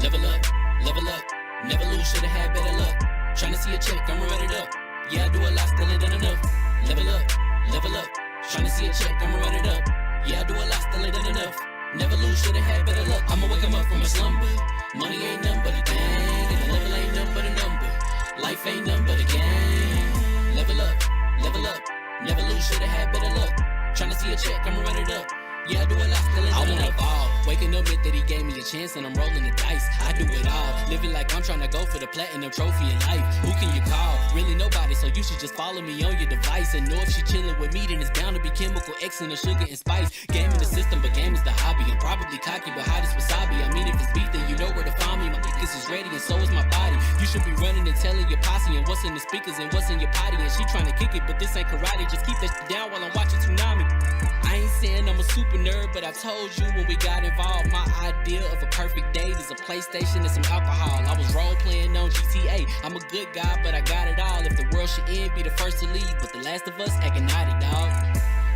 level up, never lose, should've had better luck. Tryna see a check, I'ma run it up. Yeah, I do a lot, still ain't done enough. Level up, tryna see a check, I'ma run it up. Yeah, I do a lot, still ain't done enough. Never lose, should've had better luck. I'ma wake 'em up from a slumber. Money ain't nothing but a thing, and the level ain't nothing but a number. Life ain't nothing but a game. Level up, never lose, should've had better luck. Tryna see a check, I'ma run it up. Yeah, I do a lot, still ain't done enough. I wanna ball, waking up meant that he gave me a chance and I'm rolling the dice. I do it all, living like I'm trying to go for the platinum trophy in life. Who can you call? Really nobody, so you should just follow me on your device. And know if she chilling with me, then it's bound to be chemical X and the sugar and spice. Game in the system, but game is the hobby. I'm probably cocky, but hot as wasabi. I mean, if it's beef, then you know where to find me. My niggas is ready and so is my body. You should be running and telling your posse and what's in the speakers and what's in your potty. And she trying to kick it, but this ain't karate. Just keep that shit down while I'm watching Tsunami. I ain't saying I'm a super nerd, but I told you when we got involved, my idea of a perfect date is a PlayStation and some alcohol. I was role playing on GTA. I'm a good guy, but I got it all. If the world should end, be the first to leave, but the last of us acting naughty, dog.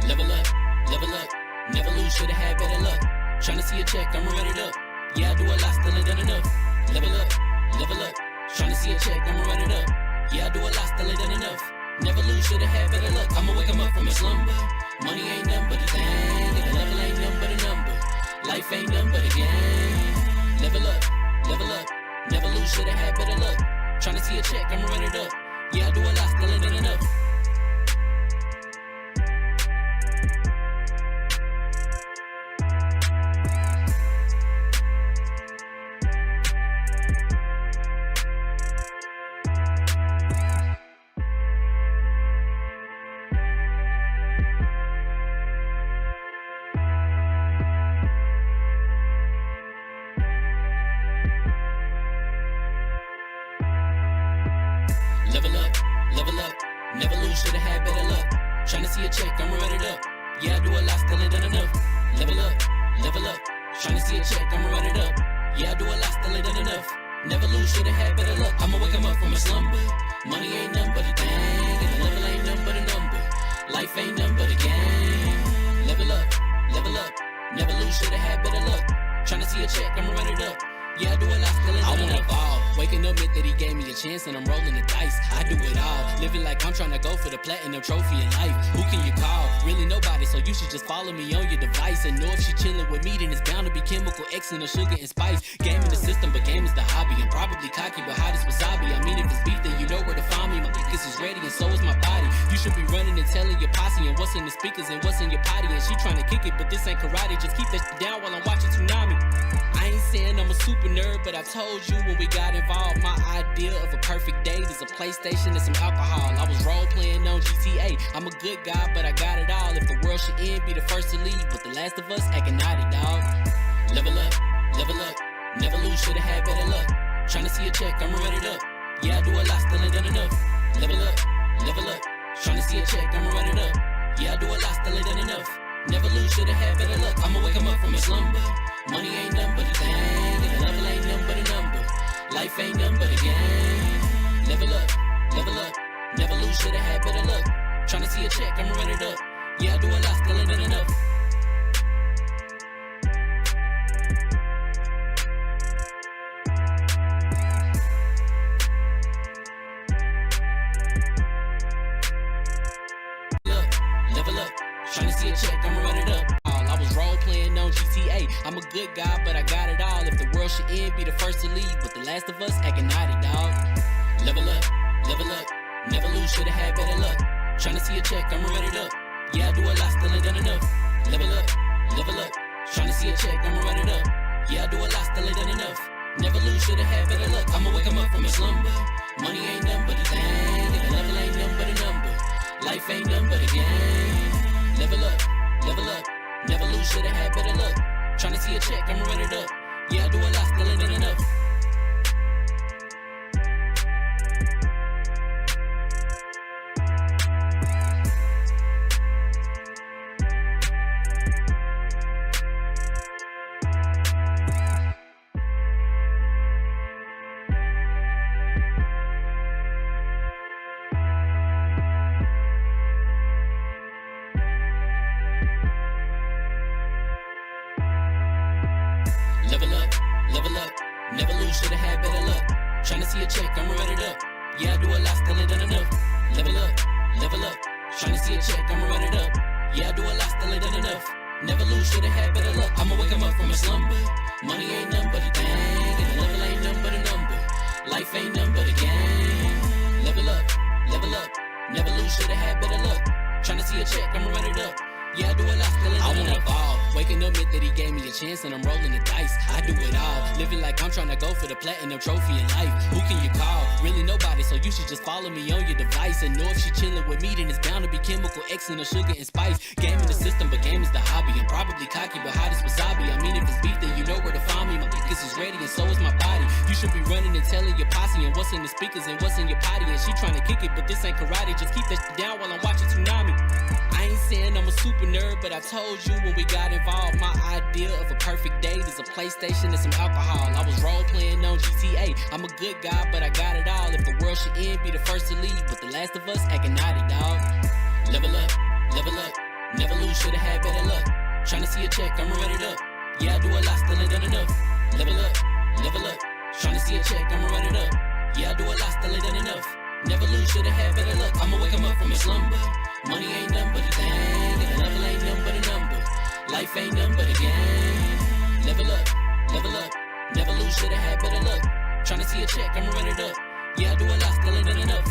Level up, never lose, should've had better luck. Tryna see a check, I'ma run it up. Yeah, I do a lot, still ain't done enough. Level up, tryna see a check, I'ma run it up. Yeah, I do a lot, still ain't done enough. Never lose, should've had better luck. I'ma wake 'em up from a slumber. Money ain't nothing but a thing, and the level ain't nothing but a number. Life ain't nothing but a game. Level up, never lose, should've had better luck. Tryna see a check, I'ma run it up. Yeah, I do a lot, still ain't done enough. Level up, never lose, should've had better luck. Tryna see a check, I'ma run it up. Yeah, I do a lot, still ain't done enough. Level up, tryna see a check, I'ma run it up. Yeah, I do a lot, still ain't done enough. Never lose, should've had better luck. I'ma wake 'em up from a slumber. Money ain't nothing but a thing, and the level ain't nothing but a number. Life ain't nothing but a game. Level up, never lose, should've had better luck. Tryna see a check, I'ma run it up. Yeah, I do a lot, still ain't done enough. Ball, waking up meant that he gave me a chance and I'm rolling the dice. I do it all, living like I'm trying to go for the platinum trophy in life. Who can you call? Really nobody, so you should just follow me on your device. And know if she chilling with me, then it's bound to be chemical X and the sugar and spice. Game in the system, but game is the hobby. I'm probably cocky, but hot as wasabi. I mean, if it's beef, then you know where to find me. My niggas is ready and so is my body. You should be running and telling your posse and what's in the speakers and what's in your potty. And she trying to kick it, but this ain't karate. Just keep that shit down while I'm watching Tsunami. I ain't saying I'm a super nerd, but I told you when we got involved, my idea of a perfect date is a PlayStation and some alcohol. I was role playing on GTA. I'm a good guy, but I got it all. If the world should end, be the first to leave, but the last of us acting naughty, dog. Level up, never lose, should've had better luck. Tryna see a check, I'ma run it up. Yeah, I do a lot, still ain't done enough. Level up, tryna see a check, I'ma run it up. Yeah, I do a lot, still ain't done enough. Never lose, should've had better luck. I'ma wake 'em up from a slumber. Money ain't nothing but a thing, and the level ain't nothing but a number. Life ain't nothing but a game. Level up, never lose, should've had better luck. Tryna see a check, I'ma run it up. Yeah, I do a lot, still ain't done enough. Level up, tryna see a check, I'ma run it up. I was role playing on GTA. I'm a good guy, but I got it all. If the world should end, be the first to leave, but the last of us acting naughty, dog. Level up, never lose, should've had better luck. Tryna see a check, I'ma run it up. Yeah, I do a lot, still ain't done enough. Level up, tryna see a check, I'ma run it up. Yeah, I do a lot, still ain't done enough. Never lose, should've had better luck. I'ma wake 'em up from a slumber. Money ain't nothing but a thing, and the level ain't nothing but a number. Life ain't nothing but a game. Level up, never lose, should've had better luck. Tryna see a check, I'ma run it up. Yeah, I do a lot, still ain't done enough. Never lose, should've had better luck. Tryna see a check, I'ma run it up. Yeah, I do a lot, still ain't done enough. Level up, level up. Tryna see a check, I'ma run it up. Yeah, I do a lot, still ain't done enough. Never lose, should've had better luck. I'ma wake 'em up from a slumber. Money ain't nothing but a thing, and the level ain't nothing but a number. Life ain't nothing but a game. Level up, level up. Never lose, should've had better luck. Tryna see a check, I'ma run it up. Yeah, I do a lot, still ain't done enough. Ball. Waking up meant that he gave me a chance and I'm rolling the dice. I do it all, living like I'm trying to go for the platinum trophy in life. Who can you call? Really nobody, so you should just follow me on your device. And know if she chilling with me, then it's bound to be chemical X and sugar and spice. Game in the system, but game is the hobby. I'm probably cocky, but hot as wasabi. I mean, if it's beef, then you know where to find me. My niggas is ready and so is my body. You should be running and telling your posse and what's in the speakers and what's in your potty. And she trying to kick it, but this ain't karate. Just keep that shit down while I'm watching Tsunami. I ain't saying I'm a super nerd, but I told you when we got involved, my idea of a perfect date is a PlayStation and some alcohol. I was role playing on GTA. I'm a good guy, but I got it all. If the world should end, be the first to leave, but the last of us acting naughty, dog. Level up, level up. Never lose, should've had better luck. Tryna see a check, I'ma run it up. Yeah, I do a lot, still ain't done enough. Level up, level up. Tryna see a check, I'ma run it up. Yeah, I do a lot, still ain't done enough. Never lose, should've had better luck. I'ma wake 'em up from a slumber. Money ain't nothing but a thing, and the level ain't nothing but a number. Life ain't nothing but a game. Level up, level up. Never lose, should've had better luck. Tryna see a check, I'ma run it up. Yeah, I do a lot, still ain't done enough.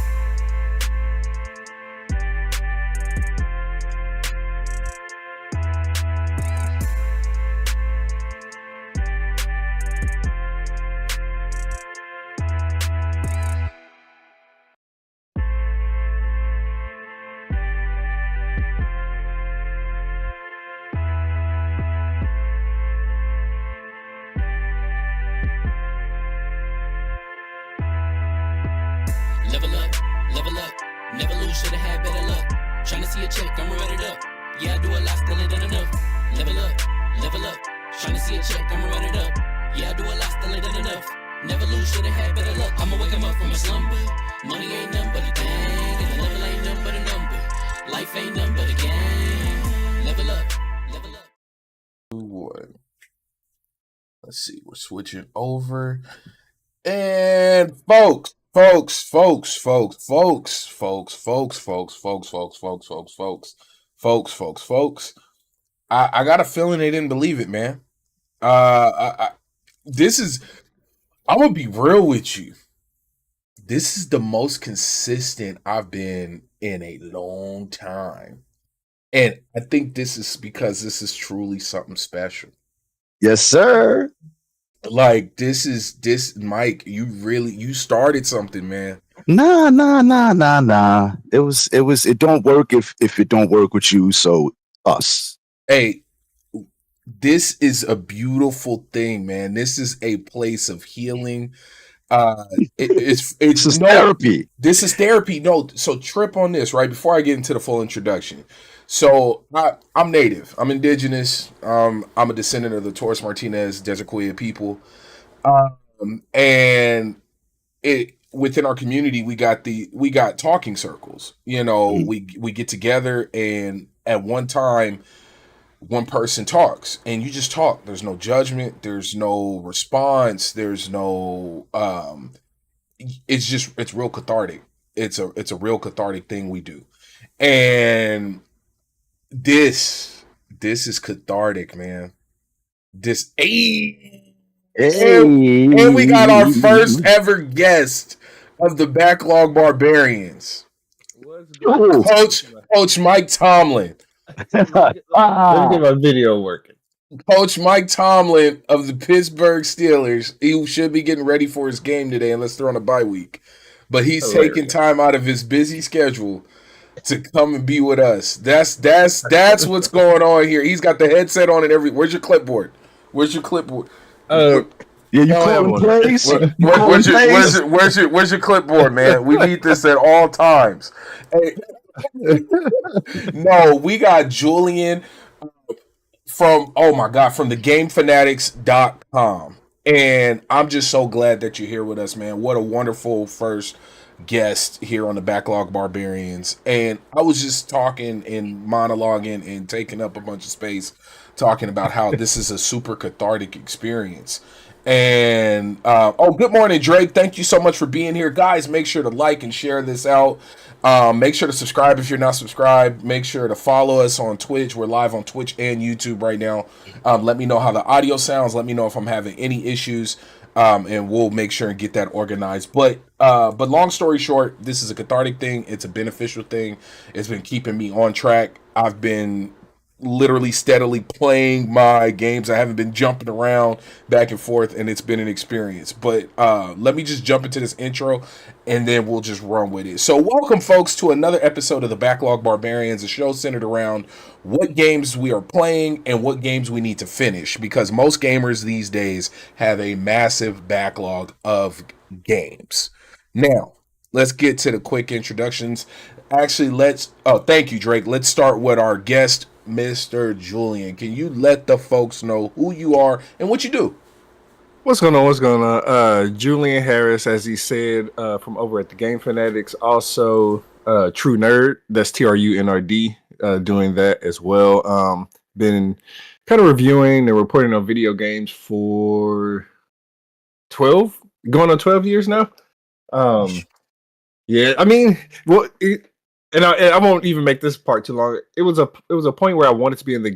Level up, level up. Never lose, should've had better luck. Tryna see a check, I'ma run it up. Yeah, I do a lot, still ain't done enough. Level up, level up. Tryna see a check, I'ma run it up. Yeah, I do a lot, still ain't done enough. Never lose, should've had better luck. I'ma wake 'em up from a slumber. Money ain't nothing but a thing, and the level ain't nothing but a number. Life ain't nothing but a game. Level up, level up. One. Let's see, we're switching over. And folks, I got a feeling they didn't believe it, man. This is, I'm gonna be real with you. This is the most consistent I've been in a long time. And I think this is because this is truly something special. Yes, sir. Like this, Mike, you started something, man. Nah. It don't work if it don't work with you, so us. Hey, this is a beautiful thing, man. This is a place of healing. It's therapy. This is therapy. No, so trip on this, right? Before I get into the full introduction. So I'm native. I'm indigenous. I'm a descendant of the Torres Martinez Desert people. And within our community, we got talking circles. You know, we get together, and at one time, one person talks, and you just talk. There's no judgment. There's no response. There's no. It's real cathartic. It's a real cathartic thing we do, and this is cathartic, man. This and we got our first ever guest of the Backlog Barbarians, Coach Mike Tomlin. Let me get my video working. Coach Mike Tomlin of the Pittsburgh Steelers. He should be getting ready for his game today, unless they're on a bye week. But he's taking time out of his busy schedule to come and be with us. That's what's going on here. He's got the headset on and everything. Where's your clipboard? Yeah, you calling plays? Where's your clipboard, man? We need this at all times. Hey, no, we got Julian from the GameFanatics.com. And I'm just so glad that you're here with us, man. What a wonderful first guest here on the Backlog Barbarians. And I was just talking and monologuing and taking up a bunch of space talking about how this is a super cathartic experience. And good morning, Drake. Thank you so much for being here, guys. Make sure to like and share this out. Make sure to subscribe if you're not subscribed. Make sure to follow us on Twitch. We're live on Twitch and YouTube right now. Let me know how the audio sounds. Let me know if I'm having any issues, and we'll make sure and get that organized. But long story short, this is a cathartic thing. It's a beneficial thing. It's been keeping me on track. I've been literally steadily playing my games. I haven't been jumping around back and forth, and it's been an experience. But let me just jump into this intro, and then we'll just run with it. So welcome, folks, to another episode of the Backlog Barbarians, a show centered around what games we are playing and what games we need to finish, because most gamers these days have a massive backlog of games. Now, let's get to the quick introductions. Actually, thank you, Drake. Let's start with our guest, Mr. Julian. Can you let the folks know who you are and what you do? What's going on? Julian Harris, as he said, from over at the Game Fanatics. Also, True Nerd. That's TRUNRD, doing that as well. Been kind of reviewing and reporting on video games for going on 12 years now. Yeah, I mean, and I won't even make this part too long. It was a point where I wanted to be in the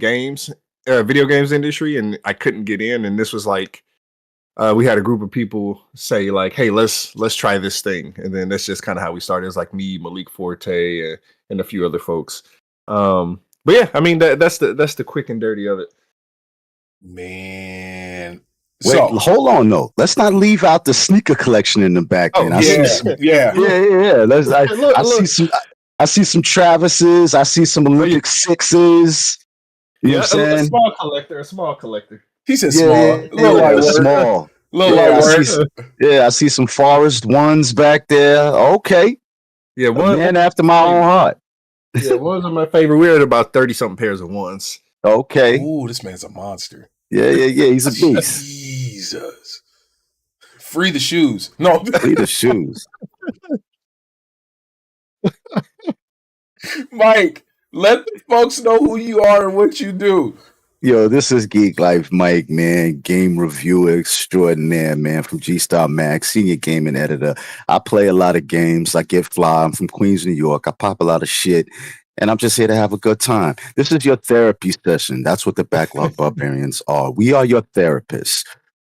video games industry, and I couldn't get in. And this was like, we had a group of people say like, "Hey, let's try this thing," and then that's just kind of how we started. It was like me, Malik Forte, and a few other folks. But yeah, I mean that's the quick and dirty of it. Man. Wait, hold on, though. Let's not leave out the sneaker collection in the back. Oh, yeah. I see some Travises. I see some Olympic sixes. You know what I'm saying? A small collector. He said small. Small. I see some Forest ones back there. Okay. Yeah, one man after my own heart. Yeah, ones are my favorite. We're at about 30-something pairs of ones. Okay. Ooh, this man's a monster. Yeah. He's a beast. Jesus. Free the shoes. No. Free the shoes. Mike, let the folks know who you are and what you do. Yo, this is Geek Life Mike, man. Game reviewer extraordinaire, man, from G-Star Mag, senior gaming editor. I play a lot of games. I get fly. I'm from Queens, New York. I pop a lot of shit. And I'm just here to have a good time. This is your therapy session. That's what the Backlog Barbarians are. We are your therapists.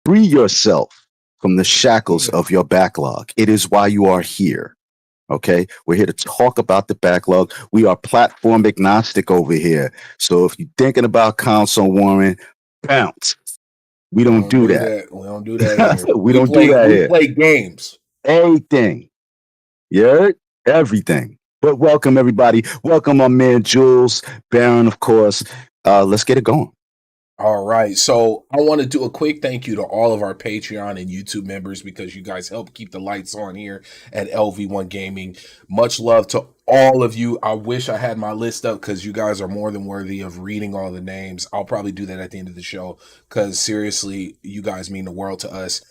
Free yourself from the shackles of your backlog. It is why you are here. Okay? We're here to talk about the backlog. We are platform agnostic over here. So if you're thinking about console warring, bounce. We don't do that. We don't do that here. we don't do that here. We play games. Everything. Yeah? Everything. But welcome, everybody. Welcome, my man, Jules, Baron, of course. Let's get it going. All right. So I want to do a quick thank you to all of our Patreon and YouTube members, because you guys help keep the lights on here at LV1 Gaming. Much love to all of you. I wish I had my list up, because you guys are more than worthy of reading all the names. I'll probably do that at the end of the show, because seriously, you guys mean the world to us.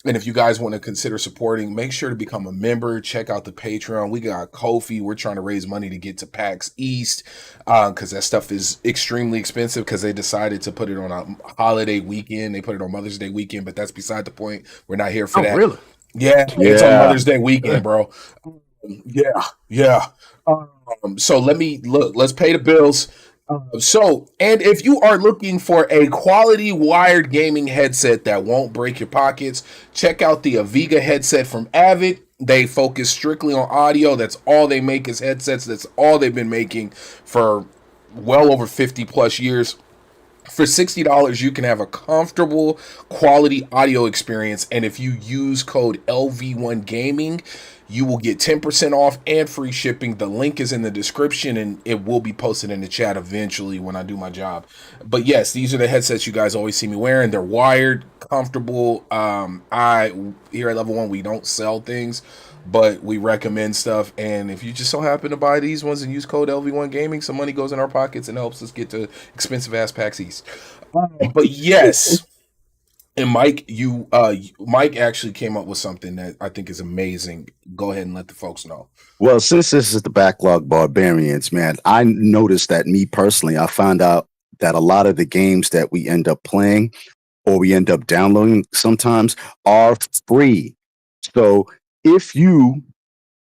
And if you guys want to consider supporting, make sure to become a member. Check out the Patreon. We got Ko-fi. We're trying to raise money to get to PAX East, because that stuff is extremely expensive, because they decided to put it on a holiday weekend. They put it on Mother's Day weekend, but that's beside the point. We're not here for that. Really? Yeah, it's on Mother's Day weekend, bro. Yeah. So let's pay the bills. And if you are looking for a quality wired gaming headset that won't break your pockets, check out the Aviga headset from Avid. They focus strictly on audio. That's all they make is headsets. That's all they've been making for well over 50 plus years. For $60, you can have a comfortable quality audio experience. And if you use code LV1 Gaming, you will get 10% off and free shipping. The link is in the description, and it will be posted in the chat eventually when I do my job. But yes, these are the headsets you guys always see me wearing. They're wired, comfortable. Here at Level 1, we don't sell things, but we recommend stuff. And if you just so happen to buy these ones and use code LV1 Gaming, some money goes in our pockets and helps us get to expensive ass PAX East. But yes. And Mike, Mike actually came up with something that I think is amazing. Go ahead and let the folks know. Well, since this is the Backlog Barbarians, man, I noticed that me personally, I found out that a lot of the games that we end up playing or we end up downloading sometimes are free. So if you,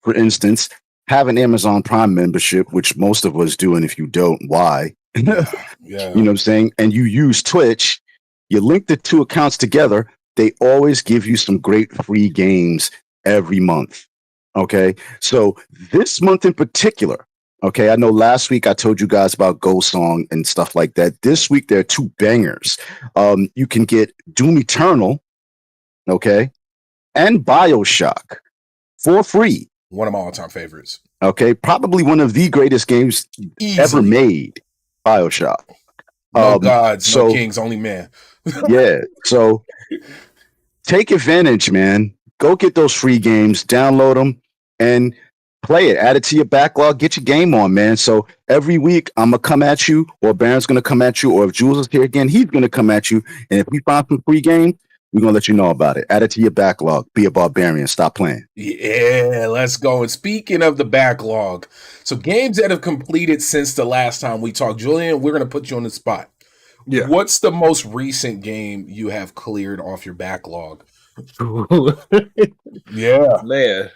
for instance, have an Amazon Prime membership, which most of us do, and if you don't, why? Yeah. You know what I'm saying? And you use Twitch, you link the two accounts together, they always give you some great free games every month. Okay. So this month in particular, okay, I know last week I told you guys about Ghost Song and stuff like that. This week there are two bangers. You can get Doom Eternal, okay, and BioShock for free. One of my all-time favorites. Okay, probably one of the greatest games ever made, BioShock. No gods, no kings, only man. Yeah, so take advantage, man. Go get those free games, download them, and play it. Add it to your backlog. Get your game on, man. So every week I'm gonna come at you, or Baron's gonna come at you, or if Jules is here again, he's gonna come at you. And if we find some free games, we're gonna let you know about it. Add it to your backlog. Be a barbarian. Stop playing. Yeah, let's go. And speaking of the backlog, so games that have completed since the last time we talked, Julian, we're gonna put you on the spot. Yeah. What's the most recent game you have cleared off your backlog? Yeah, Man.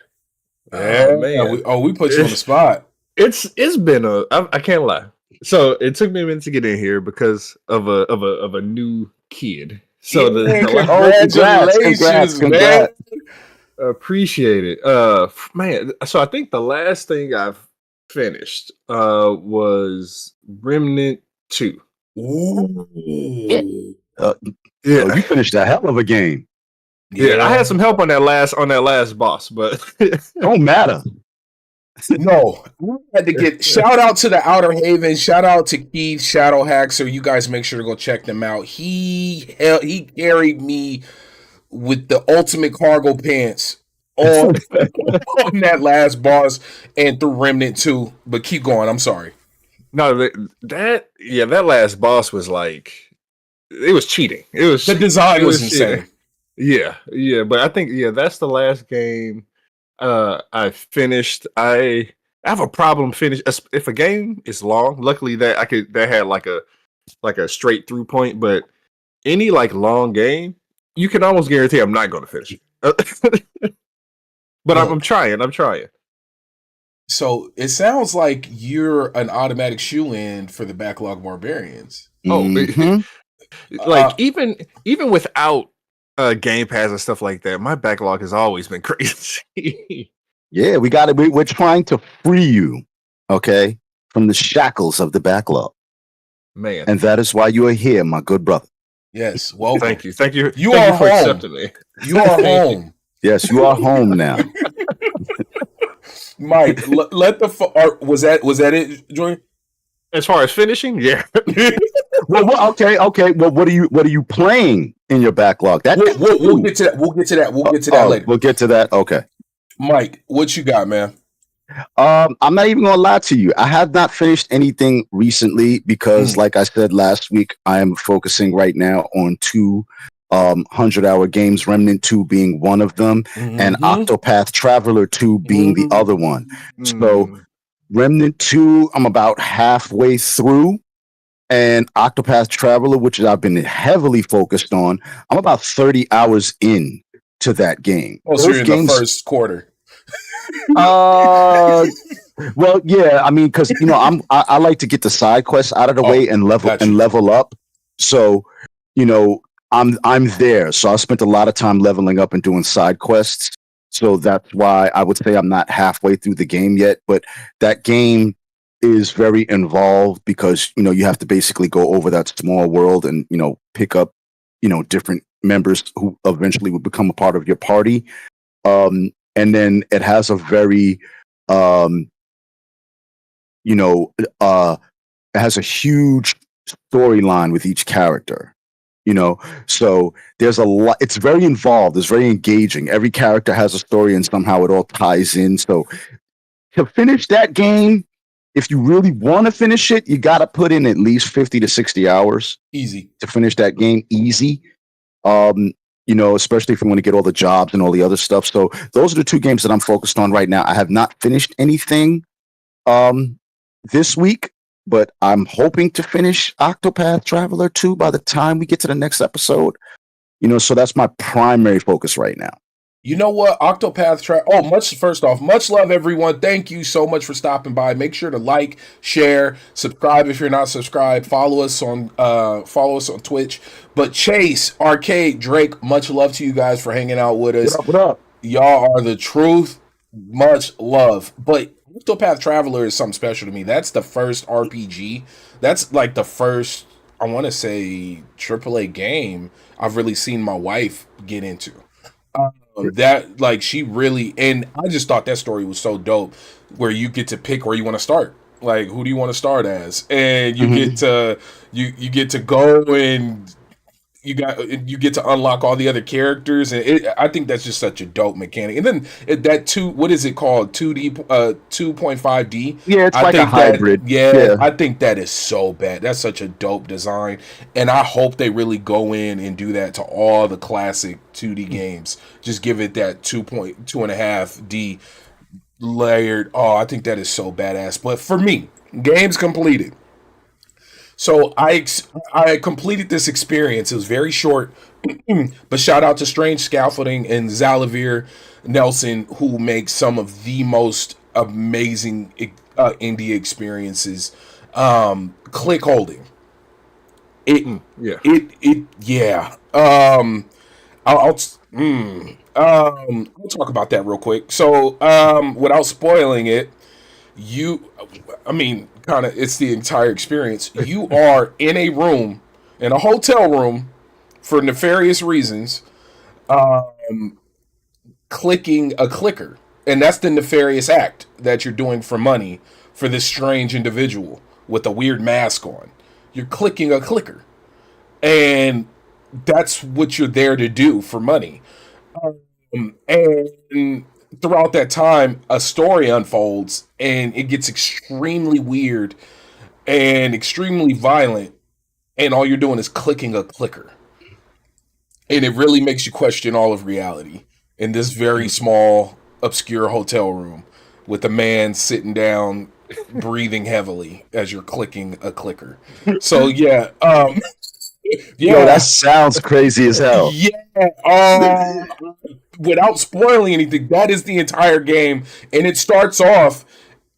yeah, man. We put you on the spot. It's been I can't lie. So it took me a minute to get in here because of a new kid. So congratulations, man. Appreciate it. Man, so I think the last thing I've finished was Remnant 2. Ooh. Yeah, you finished a hell of a game. Yeah, I had some help on that last boss, but don't matter. No, we had to get shout out to the Outer Haven, shout out to Keith, Shadow Haxer. You guys make sure to go check them out. He carried me with the ultimate cargo pants on that last boss and through Remnant 2. But keep going. I'm sorry. No, that last boss was like, it was cheating. It was the design was insane. Yeah, but I think that's the last game I finished. I have a problem finish if a game is long. Luckily that had like a straight through point, but any like long game, you can almost guarantee I'm not going to finish it. But I'm trying. So it sounds like you're an automatic shoe-in for the Backlog Barbarians. Like even without Game Pass and stuff like that, my backlog has always been crazy. Yeah, we're trying to free you, okay, from the shackles of the backlog. Man. And that is why you are here, my good brother. Yes, welcome. Thank you. Thank you are for home. accepting me. You are home. Yes, you are home now. Mike, was that it, Jordan? As far as finishing, yeah. Okay. Well, what are you playing in your backlog? We'll get to that. We'll get to that later. We'll get to that. Okay. Mike, what you got, man? I'm not even gonna lie to you. I have not finished anything recently because, like I said last week, I am focusing right now on two 100-hour games, Remnant 2 being one of them, and Octopath Traveler 2 being the other one. So Remnant 2, I'm about halfway through, and Octopath Traveler, which I've been heavily focused on, I'm about 30 hours in to that game. Oh, so you're in the first quarter. Well, yeah, I mean, because I like to get the side quests out of the way and level up. So, I'm there. So I spent a lot of time leveling up and doing side quests. So that's why I would say I'm not halfway through the game yet. But that game is very involved because, you have to basically go over that small world and, pick up, different members who eventually will become a part of your party. And then it has a very, it has a huge storyline with each character. So there's a lot. It's very involved. It's very engaging. Every character has a story, and somehow it all ties in. So to finish that game, if you really want to finish it, you got to put in at least 50 to 60 hours. Easy to finish that game. Easy. Especially if you want to get all the jobs and all the other stuff. So those are the two games that I'm focused on right now. I have not finished anything this week. but I'm hoping to finish Octopath Traveler 2 by the time we get to the next episode. So that's my primary focus right now. You know what? First off, much love, everyone. Thank you so much for stopping by. Make sure to like, share, subscribe if you're not subscribed. Follow us on Twitch. But Chase, Arcade, Drake, much love to you guys for hanging out with us. What up? Y'all are the truth. Much love. But Octopath Traveler is something special to me. That's the first RPG. That's like the first, I want to say, AAA game I've really seen my wife get into. That like she really, and I just thought that story was so dope, where you get to pick where you want to start. Like, who do you want to start as, and you get to you get to go, and you get to unlock all the other characters, and I think that's just such a dope mechanic. And then what is it called, 2D 2.5D? Yeah, it's like a hybrid. I think that is so bad. That's such a dope design, and I hope they really go in and do that to all the classic 2D games. Just give it that 2.5D layered. Oh, I think that is so badass. But for me, games completed. So I completed this experience. It was very short, but shout out to Strange Scaffolding and Zalavir Nelson, who make some of the most amazing indie experiences. Click holding. I'll talk about that real quick. So without spoiling it, it's the entire experience. You are in a hotel room, for nefarious reasons, clicking a clicker. And that's the nefarious act that you're doing for money for this strange individual with a weird mask on. You're clicking a clicker. And that's what you're there to do for money. And throughout that time, a story unfolds, and it gets extremely weird and extremely violent, and all you're doing is clicking a clicker. And it really makes you question all of reality in this very small, obscure hotel room with a man sitting down, breathing heavily as you're clicking a clicker. So, yeah. Yo, that sounds crazy as hell. Yeah. Without spoiling anything, that is the entire game. And it starts off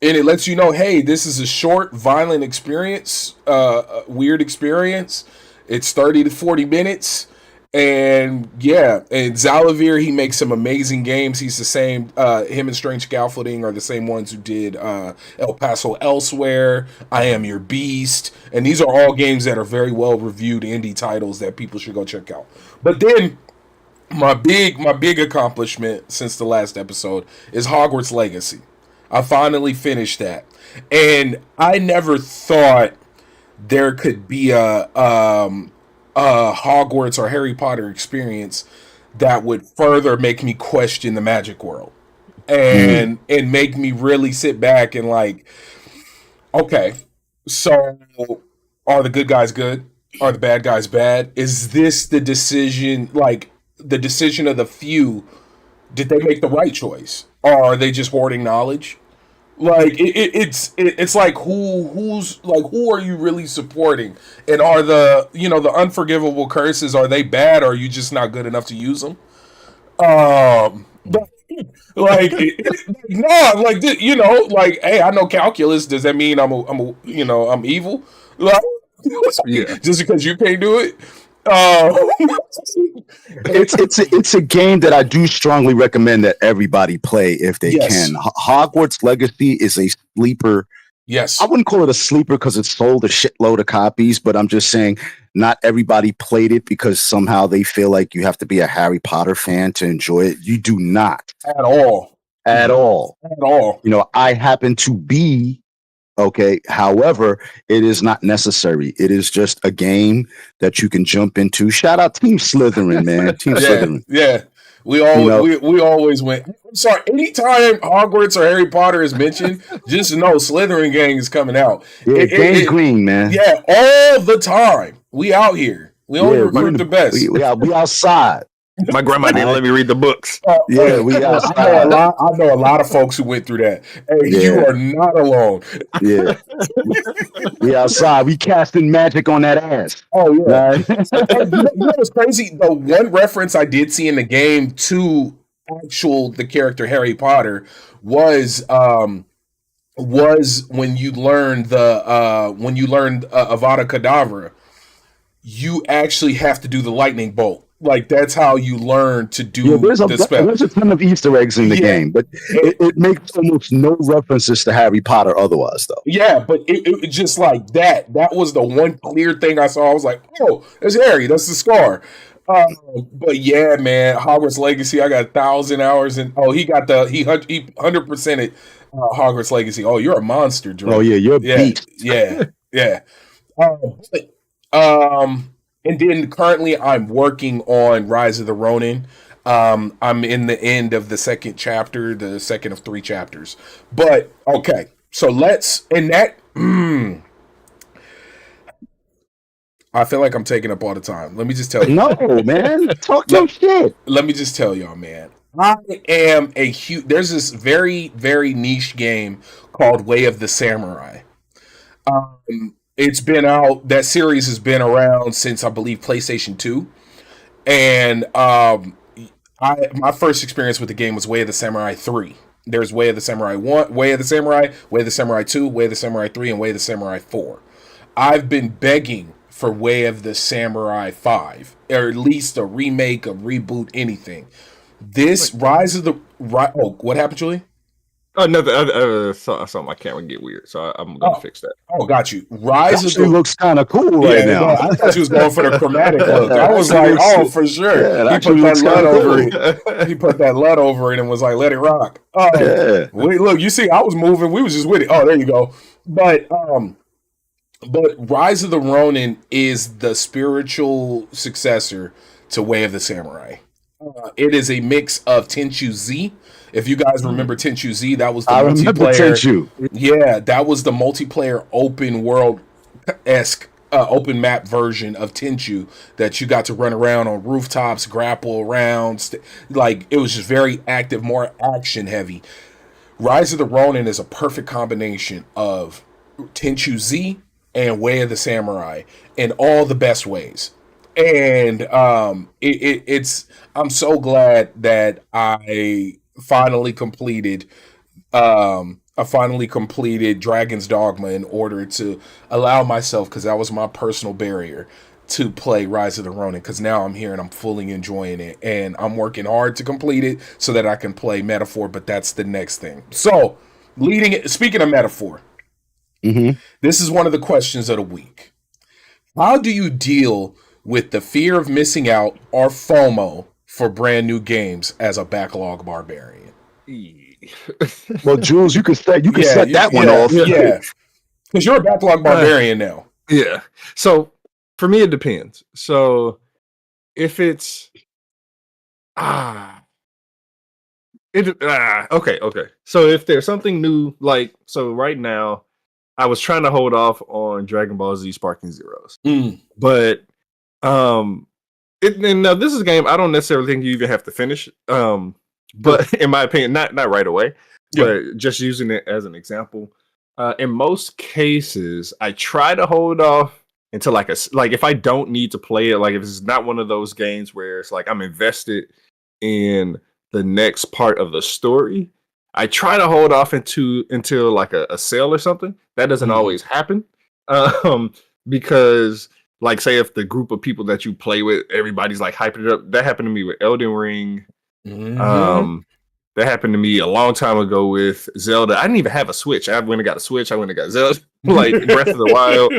and it lets you know, hey, this is a short, violent experience, a weird experience. It's 30 to 40 minutes. And yeah, and Zalavir, he makes some amazing games. He's the same, him and Strange Scaffolding are the same ones who did El Paso Elsewhere, I Am Your Beast. And these are all games that are very well reviewed indie titles that people should go check out. But then my big accomplishment since the last episode is Hogwarts Legacy. I finally finished that. And I never thought there could be a Hogwarts or Harry Potter experience that would further make me question the magic world and make me really sit back and like, okay, so are the good guys good? Are the bad guys bad? Is this the decision, like the decision of the few? Did they make the right choice? Or are they just hoarding knowledge? Like it's like who are you really supporting? And are the unforgivable curses, are they bad, or are you just not good enough to use them? But like no, like like, hey, I know calculus. Does that mean I'm evil? Like, Yeah. just because you can't do it. It's a game that I do strongly recommend that everybody play if they can. Hogwarts Legacy is a sleeper. Yes. I wouldn't call it a sleeper because it sold a shitload of copies, but I'm just saying not everybody played it because somehow they feel like you have to be a Harry Potter fan to enjoy it. You do not. At all. At all. At all. I happen to be. Okay. However, it is not necessary. It is just a game that you can jump into. Shout out Team Slytherin, man. Team Slytherin. Yeah. We always win. I'm sorry. Anytime Hogwarts or Harry Potter is mentioned, just know Slytherin gang is coming out. Yeah, gang green, man. Yeah, all the time. We out here. We only recruit the best. We outside. My grandma didn't let me read the books. Yeah, we outside. I know a lot of folks who went through that. Hey, you Yeah. are not alone. Yeah. We outside. We casting magic on that ass. Oh yeah. Right? You know what's crazy? The one reference I did see in the game to the character Harry Potter was when you learned Avada Kedavra, you actually have to do the lightning bolt. Like that's how you learn to do the spell. There's a ton of Easter eggs in the game, but it makes almost no references to Harry Potter otherwise, though. Yeah, but it just like that. That was the one clear thing I saw. I was like, oh, there's Harry. That's the scar. But yeah, man, Hogwarts Legacy. I got 1,000 hours in. Oh, he 100%ed Hogwarts Legacy. Oh, you're a monster, Drew. Oh yeah, you're beat. Yeah. And then currently I'm working on Rise of the Ronin. I'm in the end of the second chapter, the second of 3 chapters. But okay, so I feel like I'm taking up all the time. Let me just tell you. No, man, talk your shit. Let me just tell y'all, man. I am there's this very, very niche game called Way of the Samurai. It's been out. That series has been around since I believe PlayStation 2, and my first experience with the game was Way of the Samurai 3. There's Way of the Samurai 1, Way of the Samurai, Way of the Samurai 2, Way of the Samurai 3, and Way of the Samurai 4. I've been begging for Way of the Samurai 5, or at least a remake, a reboot, anything. This Rise of the what happened, Julie? Oh, nothing. I saw my camera get weird, so I'm gonna fix that. Oh, got you. Rise of the looks kind of cool right now. No, I thought you was going for the chromatic look. I was like, oh, for sure. Yeah, He put that LUT over it and was like, let it rock. Look, you see, I was moving. We was just with it. Oh, there you go. But Rise of the Ronin is the spiritual successor to Way of the Samurai. It is a mix of Tenchu Z. If you guys remember Tenchu Z, that was the multiplayer. Tenchu. Yeah, that was the multiplayer open world-esque open map version of Tenchu that you got to run around on rooftops, grapple around. Like, it was just very active, more action heavy. Rise of the Ronin is a perfect combination of Tenchu Z and Way of the Samurai in all the best ways. And I'm so glad that I finally completed Dragon's Dogma in order to allow myself, because that was my personal barrier, to play Rise of the Ronin, because now I'm here and I'm fully enjoying it, and I'm working hard to complete it so that I can play Metaphor, but that's the next thing. So, speaking of Metaphor, this is one of the questions of the week. How do you deal with the fear of missing out or FOMO for brand new games as a backlog barbarian? Well, Jules, you can set that one off. Yeah, because you're a backlog barbarian now. Yeah. So for me, it depends. So if it's okay. So if there's something new, like, so right now, I was trying to hold off on Dragon Ball Z Sparking Zeros, but now this is a game I don't necessarily think you even have to finish. But in my opinion, not right away, but just using it as an example. In most cases, I try to hold off until like if I don't need to play it, like if it's not one of those games where it's like I'm invested in the next part of the story, I try to hold off until like a sale or something. That doesn't always happen, because, like, say if the group of people that you play with, everybody's like hyping it up. That happened to me with Elden Ring. That happened to me a long time ago with Zelda. I didn't even have a Switch. I went and got a Switch. I went and got Zelda, like Breath of the Wild,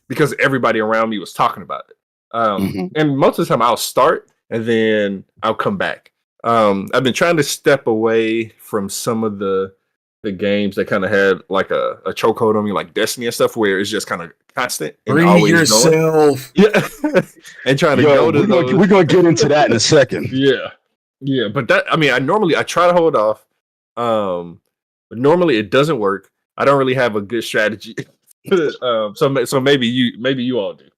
because everybody around me was talking about it. And most of the time I'll start and then I'll come back. I've been trying to step away from some of the games that kind of had like a chokehold on me, like Destiny and stuff, where it's just kind of constant and Bring always yourself. Yeah. And trying to go to those. We're gonna get into that in a second. Yeah, but that, I mean, I try to hold off, but normally it doesn't work. I don't really have a good strategy. So maybe you all do.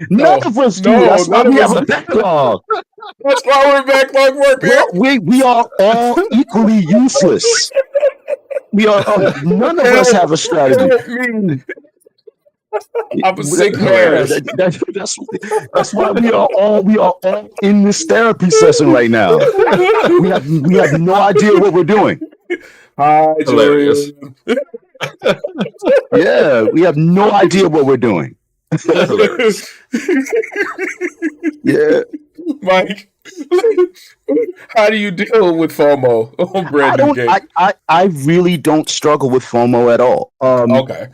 That's why we have a backlog. That's why we're backlog work, man. We are all equally useless. We are none of us have a strategy. Help me. I'm a sick man. That's why we are all in this therapy session right now. We have no idea what we're doing. Hi, Hilarious. Julian. Yeah, we have no idea what we're doing. Hilarious. Yeah, Mike, how do you deal with FOMO on brand new game? I really don't struggle with FOMO at all. Okay,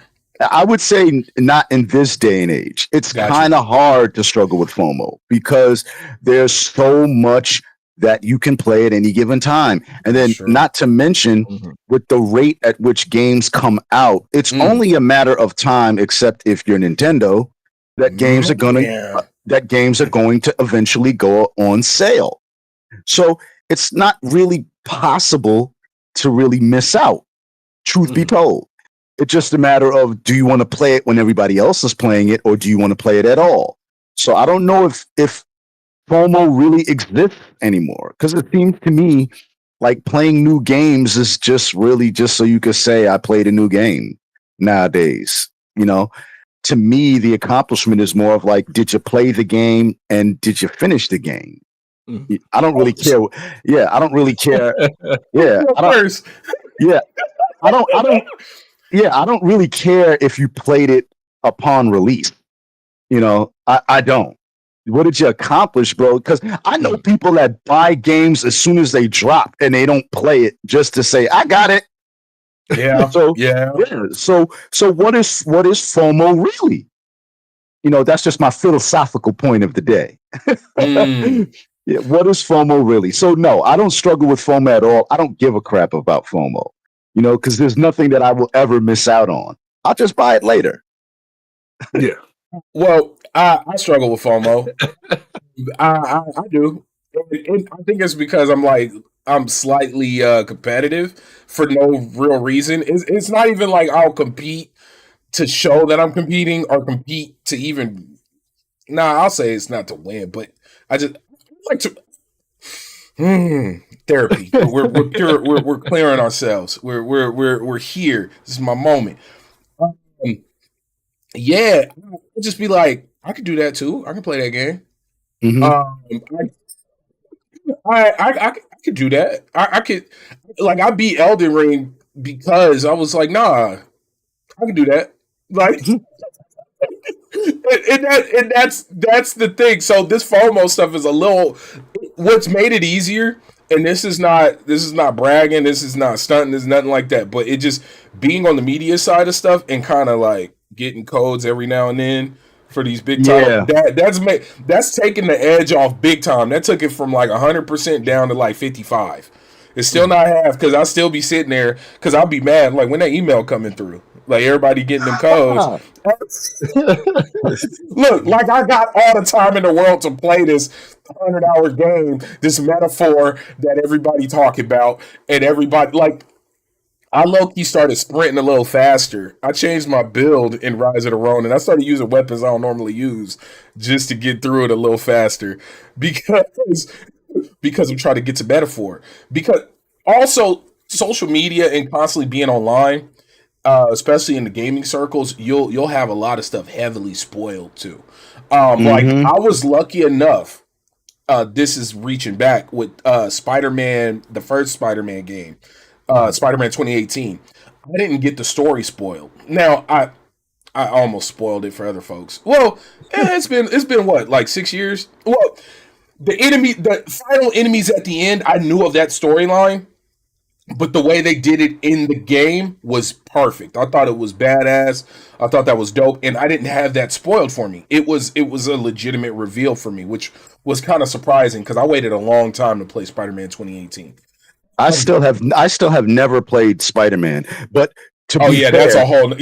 I would say not in this day and age. It's Gotcha. kind of hard to struggle with FOMO because there's so much that you can play at any given time. And then Sure. not to mention with the rate at which games come out, it's only a matter of time, except if you're Nintendo, that games are going to eventually go on sale. So it's not really possible to really miss out, truth be told. It's just a matter of, do you want to play it when everybody else is playing it, or do you want to play it at all? So I don't know if FOMO really exists anymore, because it seems to me like playing new games is just really just so you could say I played a new game nowadays. You know, to me, the accomplishment is more of like, did you play the game and did you finish the game? I don't really care. Yeah, I don't really care. Yeah, I don't. Yeah, I don't. Yeah, I don't really care if you played it upon release. You know, I don't. What did you accomplish, bro? Because I know people that buy games as soon as they drop and they don't play it just to say, I got it. Yeah. So yeah. So what is FOMO really? You know, that's just my philosophical point of the day. Yeah, what is FOMO really? So no, I don't struggle with FOMO at all. I don't give a crap about FOMO. You know, because there's nothing that I will ever miss out on. I'll just buy it later. Yeah. Well, I struggle with FOMO. I do. And I think it's because I'm slightly competitive for no real reason. It's not even like I'll compete to show that I'm competing or compete to even. Nah, I'll say it's not to win, but I just like to. Therapy. We're clearing ourselves. We're here. This is my moment. Yeah, I'll just be like, I could do that too. I can play that game. I could do that. I could, like, I beat Elden Ring because I was like, nah, I can do that. Like, and that's the thing. So this FOMO stuff is a little. What's made it easier, and this is not bragging. This is not stunting. This is nothing like that. But it just being on the media side of stuff and kind of like getting codes every now and then for these big time. Yeah. That's taking the edge off big time. That took it from like 100% down to like 55. It's still not half because I'll still be sitting there because I'll be mad like when that email coming through. Like everybody getting them codes. Look, like I got all the time in the world to play this 100-hour game, this metaphor that everybody talk about, and everybody like. I low-key started sprinting a little faster. I changed my build in Rise of the Ronin, and I started using weapons I don't normally use just to get through it a little faster because I'm trying to get to metaphor. Because also social media and constantly being online, especially in the gaming circles, you'll have a lot of stuff heavily spoiled too. Like I was lucky enough. This is reaching back with Spider-Man, the first Spider-Man game. Spider-Man 2018. I didn't get the story spoiled. Now I almost spoiled it for other folks. Well, it's been what, like 6 years? Well, the final enemies at the end, I knew of that storyline, but the way they did it in the game was perfect. I thought it was badass. I thought that was dope, and I didn't have that spoiled for me. It was a legitimate reveal for me, which was kind of surprising because I waited a long time to play Spider-Man 2018. I still have never played Spider-Man, but to be fair, that's a whole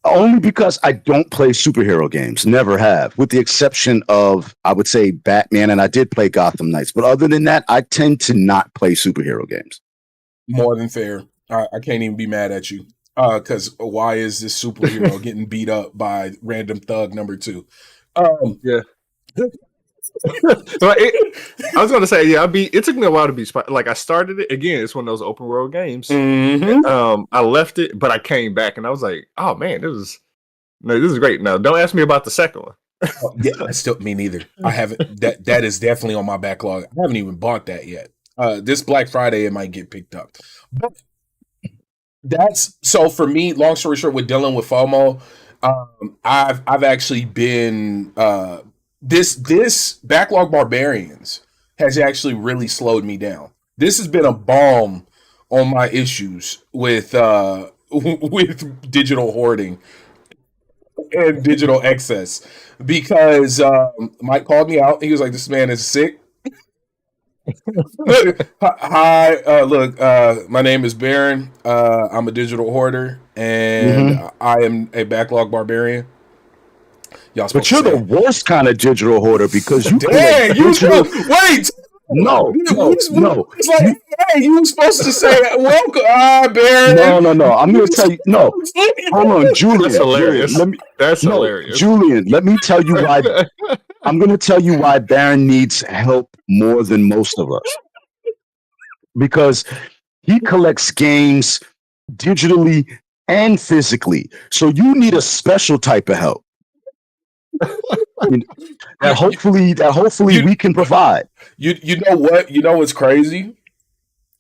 only because I don't play superhero games, never have, with the exception of I would say Batman, and I did play Gotham Knights, but other than that, I tend to not play superhero games. More than fair. I can't even be mad at you because why is this superhero getting beat up by random thug number 2? Yeah. I was gonna say, yeah, it took me a while to be like I started it again. It's one of those open world games. Mm-hmm. I left it, but I came back and I was like, oh man, this is great. Now, don't ask me about the second one. Yeah, I still me neither. I haven't. That is definitely on my backlog. I haven't even bought that yet. This Black Friday it might get picked up. But that's so for me. Long story short, with dealing with FOMO, I've actually been this Backlog Barbarians has actually really slowed me down. This has been a balm on my issues with with digital hoarding and digital excess because Mike called me out. He was like, "This man is sick." Hi, look, my name is Baron. I'm a digital hoarder, and I am a backlog barbarian. Y'all supposed But you're to the say, worst kind of digital hoarder because you dang, you digital. wait. No. It's like, hey, you were supposed to say, welcome, Baron. No. I'm gonna tell you. No, hold on, Julian. That's hilarious. That's No, hilarious. Julian. Let me tell you why. I'm gonna tell you why Baron needs help more than most of us because he collects games digitally and physically. So you need a special type of help that hopefully we can provide. You know what? You know what's crazy?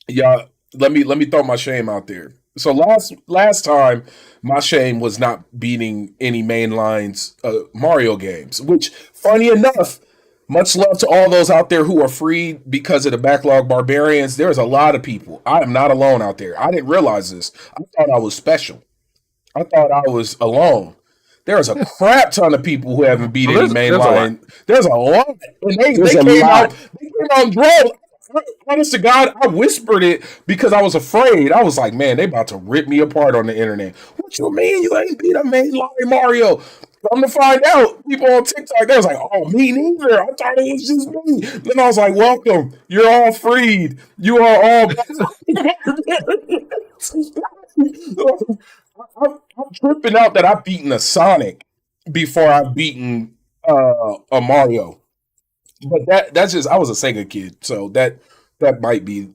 Yeah, let me throw my shame out there. So last time my shame was not beating any mainlines Mario games, which funny enough, much love to all those out there who are freed because of the backlog barbarians. There's a lot of people. I am not alone out there. I didn't realize this. I thought I was special. I thought I was alone. There's a crap ton of people who haven't beat any mainline. There's a lot. And they came out drunk. Honest to God, I whispered it because I was afraid. I was like, man, they about to rip me apart on the internet. What you mean you ain't beat a mainline Mario? Come to find out, people on TikTok, they was like, oh, me neither. I thought it was just me. Then I was like, welcome. You're all freed. You are all I'm tripping out that I've beaten a Sonic before I've beaten a Mario. But that's just I was a Sega kid, so that might be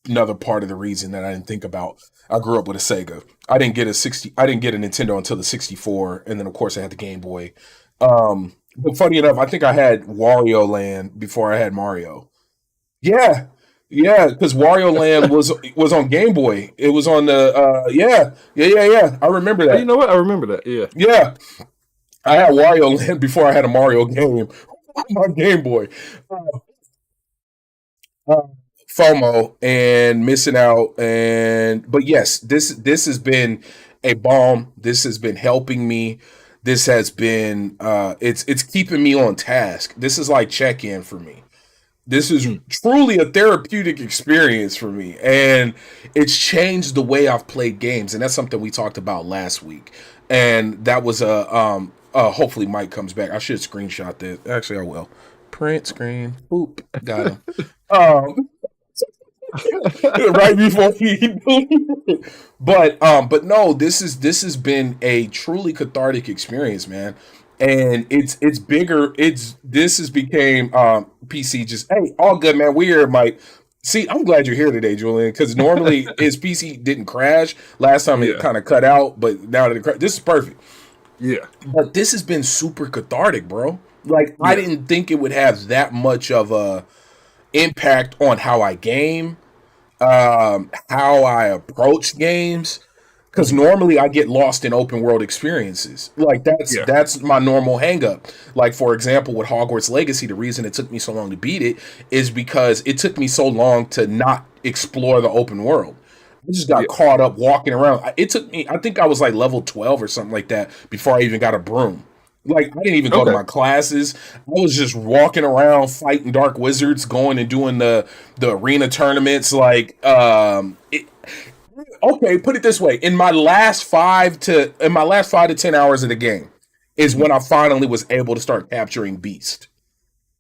another part of the reason that I didn't think about. I grew up with a Sega. I didn't get a Nintendo until the 64, and then of course I had the Game Boy. But funny enough, I think I had Wario Land before I had Mario. Yeah. Yeah, because Wario Land was on Game Boy. It was on the yeah. I remember that. You know what? I remember that. Yeah. Yeah. I had Wario Land before I had a Mario game on my Game Boy. FOMO and missing out but yes, this has been a balm. This has been helping me. This has been it's keeping me on task. This is like check-in for me. This is truly a therapeutic experience for me, and it's changed the way I've played games, and that's something we talked about last week. And that was hopefully Mike comes back. I should screenshot this. Actually, I will. Print screen. Boop. Got him. Right before he deleted it. But no, this has been a truly cathartic experience, man. And it's bigger. This has became PC just hey, all good, man. We're here, Mike. See, I'm glad you're here today, Julian, because normally his PC didn't crash. Last time it kind of cut out, but now that this is perfect. Yeah. But this has been super cathartic, bro. Like I didn't think it would have that much of a impact on how I game, how I approach games. Because normally I get lost in open world experiences. Like that's my normal hang up. Like for example, with Hogwarts Legacy, the reason it took me so long to beat it is because it took me so long to not explore the open world. I just got caught up walking around. It took me, I think I was like level 12 or something like that before I even got a broom. Like I didn't even go to my classes. I was just walking around fighting dark wizards, going and doing the arena tournaments. Like okay, put it this way: in my last 5 to 10 hours of the game is when I finally was able to start capturing Beast.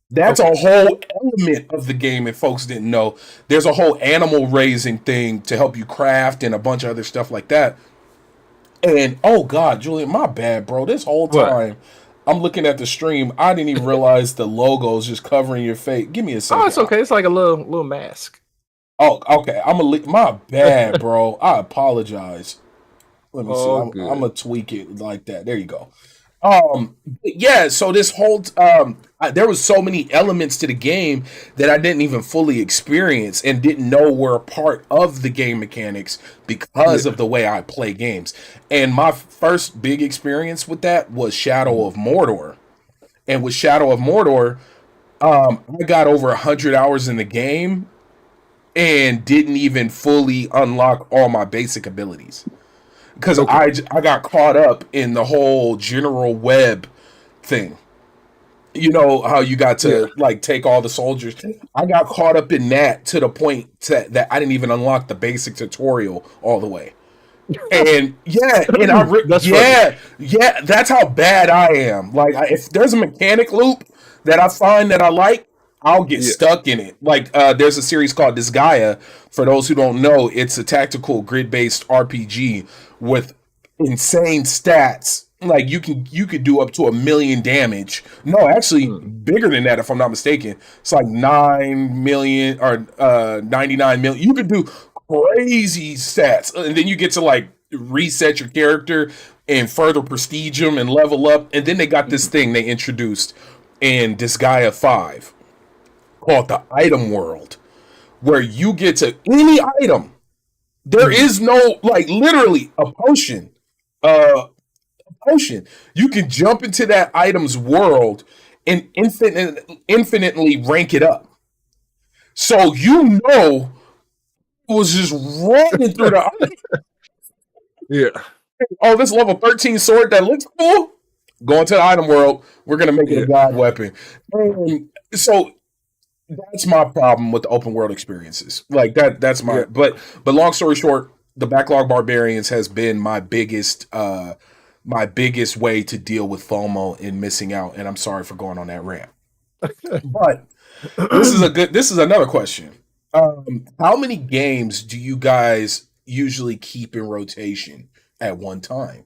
That's a whole element of the game. If folks didn't know, there's a whole animal raising thing to help you craft and a bunch of other stuff like that. And oh god, Julian, my bad, bro. This whole time I'm looking at the stream. I didn't even realize the logo is just covering your face. Give me a second. Oh, it's okay. It's like a little mask. Oh, okay. My bad, bro. I apologize. Let me see. Oh, I'm good. gonna tweak it like that. There you go. Yeah. So this whole there was so many elements to the game that I didn't even fully experience and didn't know were a part of the game mechanics because of the way I play games. And my first big experience with that was Shadow of Mordor. And with Shadow of Mordor, I got over 100 hours in the game and didn't even fully unlock all my basic abilities because I got caught up in the whole general web thing. You know how you got to like take all the soldiers. I got caught up in that to the point that I didn't even unlock the basic tutorial all the way. And that's how bad I am. Like if there's a mechanic loop that I find that I like, I'll get stuck in it. Like there's a series called Disgaea. For those who don't know, it's a tactical grid-based RPG with insane stats. Like you could do up to 1 million damage. No, actually bigger than that if I'm not mistaken. It's like 9 million or 99 million. You could do crazy stats, and then you get to like reset your character and further prestige them and level up. And then they got this thing they introduced in Disgaea 5 called the Item World, where you get to any item. There is no like literally a potion. You can jump into that item's world and infinitely rank it up. So it was just running through the oh, this level 13 sword that looks cool. Going to the item world, we're gonna make it a god weapon. So that's my problem with the open world experiences. Like that's my but long story short, the Backlog Barbarians has been my biggest way to deal with FOMO and missing out, and I'm sorry for going on that rant. But this is another question. How many games do you guys usually keep in rotation at one time?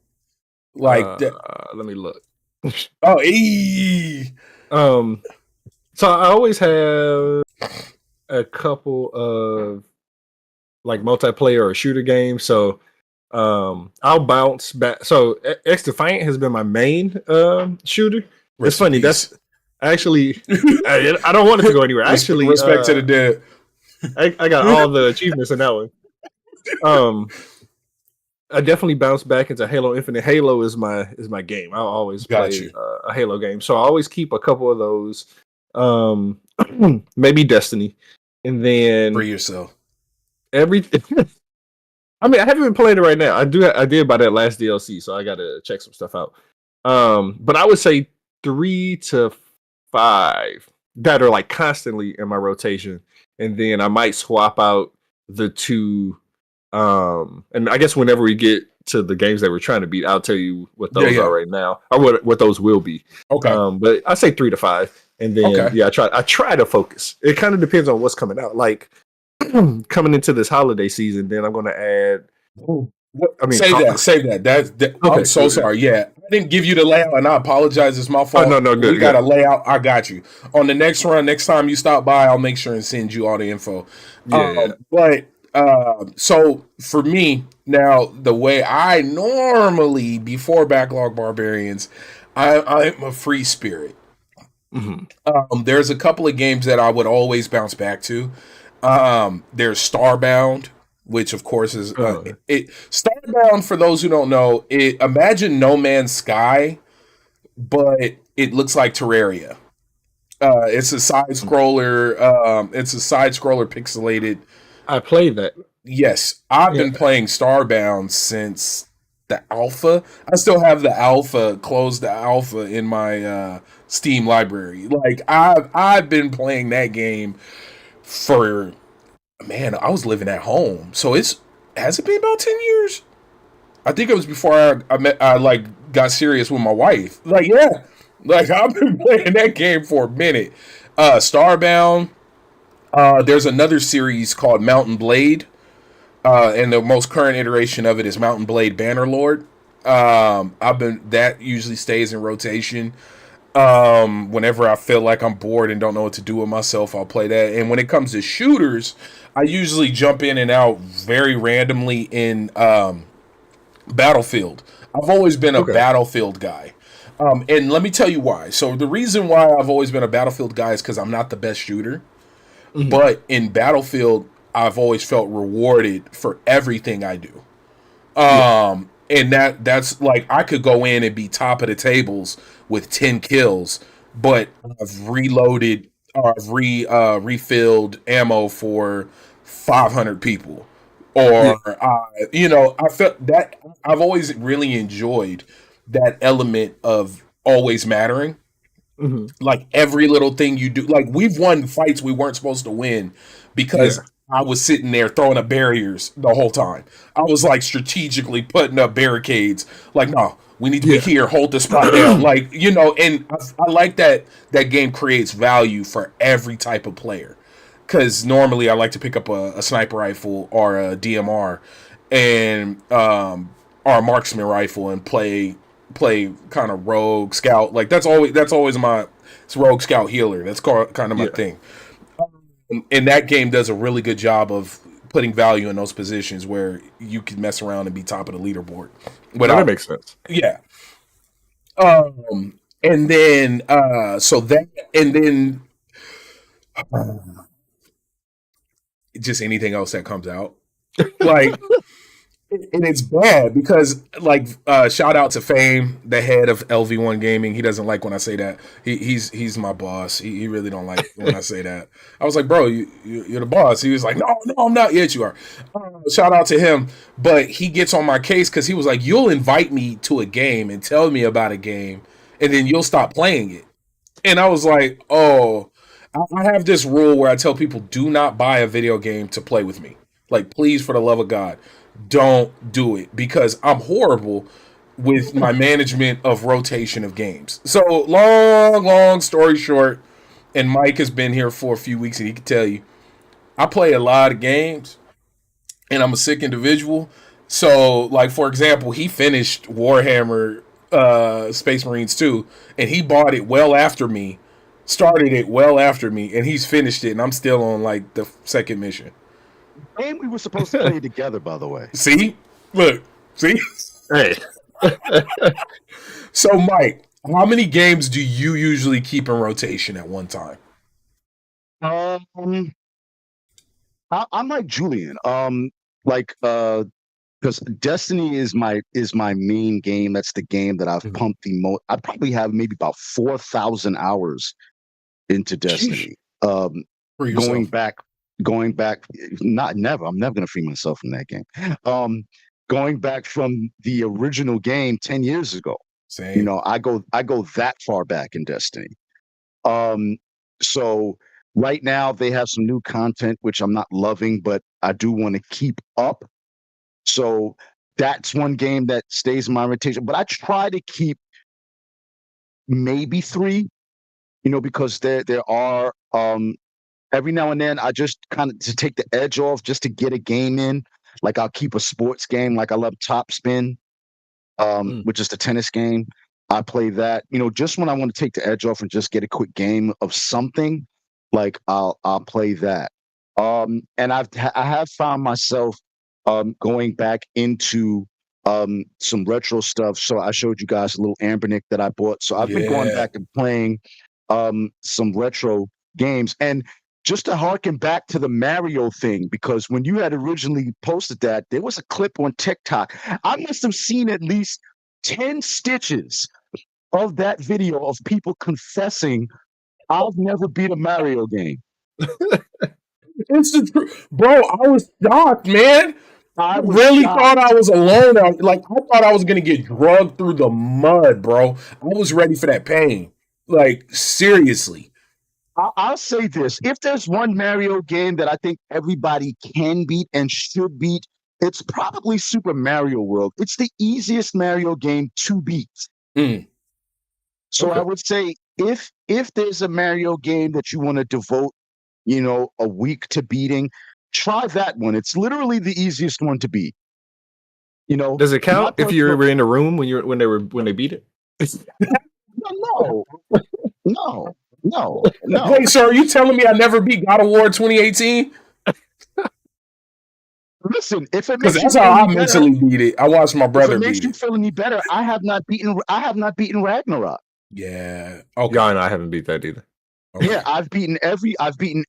Like let me look. Oh, so I always have a couple of like multiplayer or shooter games. So I'll bounce back. So X Defiant has been my main shooter. It's funny. That's actually I don't want it to go anywhere. Actually, respect to the dead. I got all the achievements in that one. I definitely bounced back into Halo Infinite. Halo is my game. I'll always play a Halo game. So I always keep a couple of those. Maybe Destiny, and then for yourself. Everything. I mean, I haven't been playing it right now. I did buy that last DLC, so I got to check some stuff out. But I would say 3 to 5 that are like constantly in my rotation, and then I might swap out the 2. And I guess whenever we get to the games that we're trying to beat, I'll tell you what those are right now, or what those will be. Okay. But I say 3 to 5, and then I try to focus. It kind of depends on what's coming out. Like coming into this holiday season, then I'm going to add. Save that. Okay, I'm so sorry. Yeah, I didn't give you the layout, and I apologize. It's my fault. Oh, no, good. We got a layout. I got you. On the next run, next time you stop by, I'll make sure and send you all the info. But so for me now, the way I normally before Backlog Barbarians, I'm a free spirit. Mm-hmm. There's a couple of games that I would always bounce back to. There's Starbound, which of course is Starbound. For those who don't know, imagine No Man's Sky, but it looks like Terraria. It's a side scroller. It's a side scroller pixelated. I played that. Yes, I've been playing Starbound since the alpha. I still have the alpha, closed the alpha in my Steam library. Like I've been playing that game for, man, I was living at home. So has it been about 10 years? I think it was before I got serious with my wife. Like I've been playing that game for a minute. Starbound. There's another series called Mountain Blade. And the most current iteration of it is Mountain Blade Bannerlord. That usually stays in rotation. Whenever I feel like I'm bored and don't know what to do with myself, I'll play that. And when it comes to shooters, I usually jump in and out very randomly in Battlefield. I've always been a Okay. Battlefield guy. And let me tell you why. So the reason why I've always been a Battlefield guy is because I'm not the best shooter. Mhm. But in Battlefield, I've always felt rewarded for everything I do. And that's like I could go in and be top of the tables with 10 kills, but I've reloaded or refilled ammo for 500 people. Yeah. Or I felt that I've always really enjoyed that element of always mattering, Mhm. like every little thing you do. Like we've won fights we weren't supposed to win because Yeah. I was sitting there throwing up barriers the whole time. I was like strategically putting up barricades. Like, no, we need to be Yeah. here, hold the spot down. Like, and I like that game creates value for every type of player. Because normally I like to pick up a sniper rifle or a DMR and or a marksman rifle and play kind of rogue scout. Like that's always my it's rogue scout healer. That's kind of my Yeah. thing. And that game does a really good job of putting value in those positions where you can mess around and be top of the leaderboard No, that without makes sense. yeah. And then so that and then just anything else that comes out. Like and it's bad because like shout out to Fame, the head of LV1 Gaming. He doesn't like when I say that. He's my boss. He really don't like when I say that. I was like, bro, you're the boss. He was like, no, I'm not. Yes, you are. Shout out to him. But he gets on my case because he was like, you'll invite me to a game and tell me about a game, and then you'll stop playing it. And I was like, oh, I have this rule where I tell people do not buy a video game to play with me. Like, please, for the love of God, don't do it because I'm horrible with my management of rotation of games. So, long story short, and Mike has been here for a few weeks and he can tell you, I play a lot of games and I'm a sick individual. So, like for example, he finished Warhammer Space Marines 2 and he bought it well after me, started it well after me, and he's finished it and I'm still on like the second mission. And we were supposed to play together, by the way. See? Look, see? Hey. So Mike, how many games do you usually keep in rotation at one time? Um, I'm like Julian. Because Destiny is my main game. That's the game that I've Mhm. pumped the most. I probably have maybe about 4,000 hours into Sheesh. Destiny. For Going yourself. back, going back, not never. I'm never gonna free myself from that game. Um, Going back from the original game 10 years ago. Same. I go that far back in Destiny. Um, so right now they have some new content which I'm not loving, but I do want to keep up. So that's one game that stays in my rotation. But I try to keep maybe three, because there are every now and then I just kind of to take the edge off just to get a game in. Like I'll keep a sports game, like I love Top Spin, Mm. which is the tennis game. I play that, just when I want to take the edge off and just get a quick game of something, like I'll play that. And I have found myself going back into some retro stuff. So I showed you guys a little Ambernick that I bought. So I've been going Yeah. back and playing some retro games. And just to harken back to the Mario thing, because when you had originally posted that, there was a clip on TikTok. I must have seen at least 10 stitches of that video of people confessing, I've never beat a Mario game. It's the truth. Bro, I was shocked, man. I I was really thought shocked. I was alone. Like I thought I was gonna get drugged through the mud, bro. I was ready for that pain. Like seriously. I'll say this. If there's one Mario game that I think everybody can beat and should beat, it's probably Super Mario World. It's the easiest Mario game to beat. Mm, So I okay. would say if there's a Mario game that you want to devote, a week to beating, try that one. It's literally the easiest one to beat. You know, Does it count if you personal- were in the room when they beat it? no, no, no, no. Wait, so are you telling me I never beat God of War 2018? Listen, if it Because makes you that's how feel I any better, mentally beat it. I watched my if brother it makes beat you it. feel any better, I have not beaten Ragnarok. Yeah. Okay. Yeah, and I haven't beat that either. Okay. Yeah, I've beaten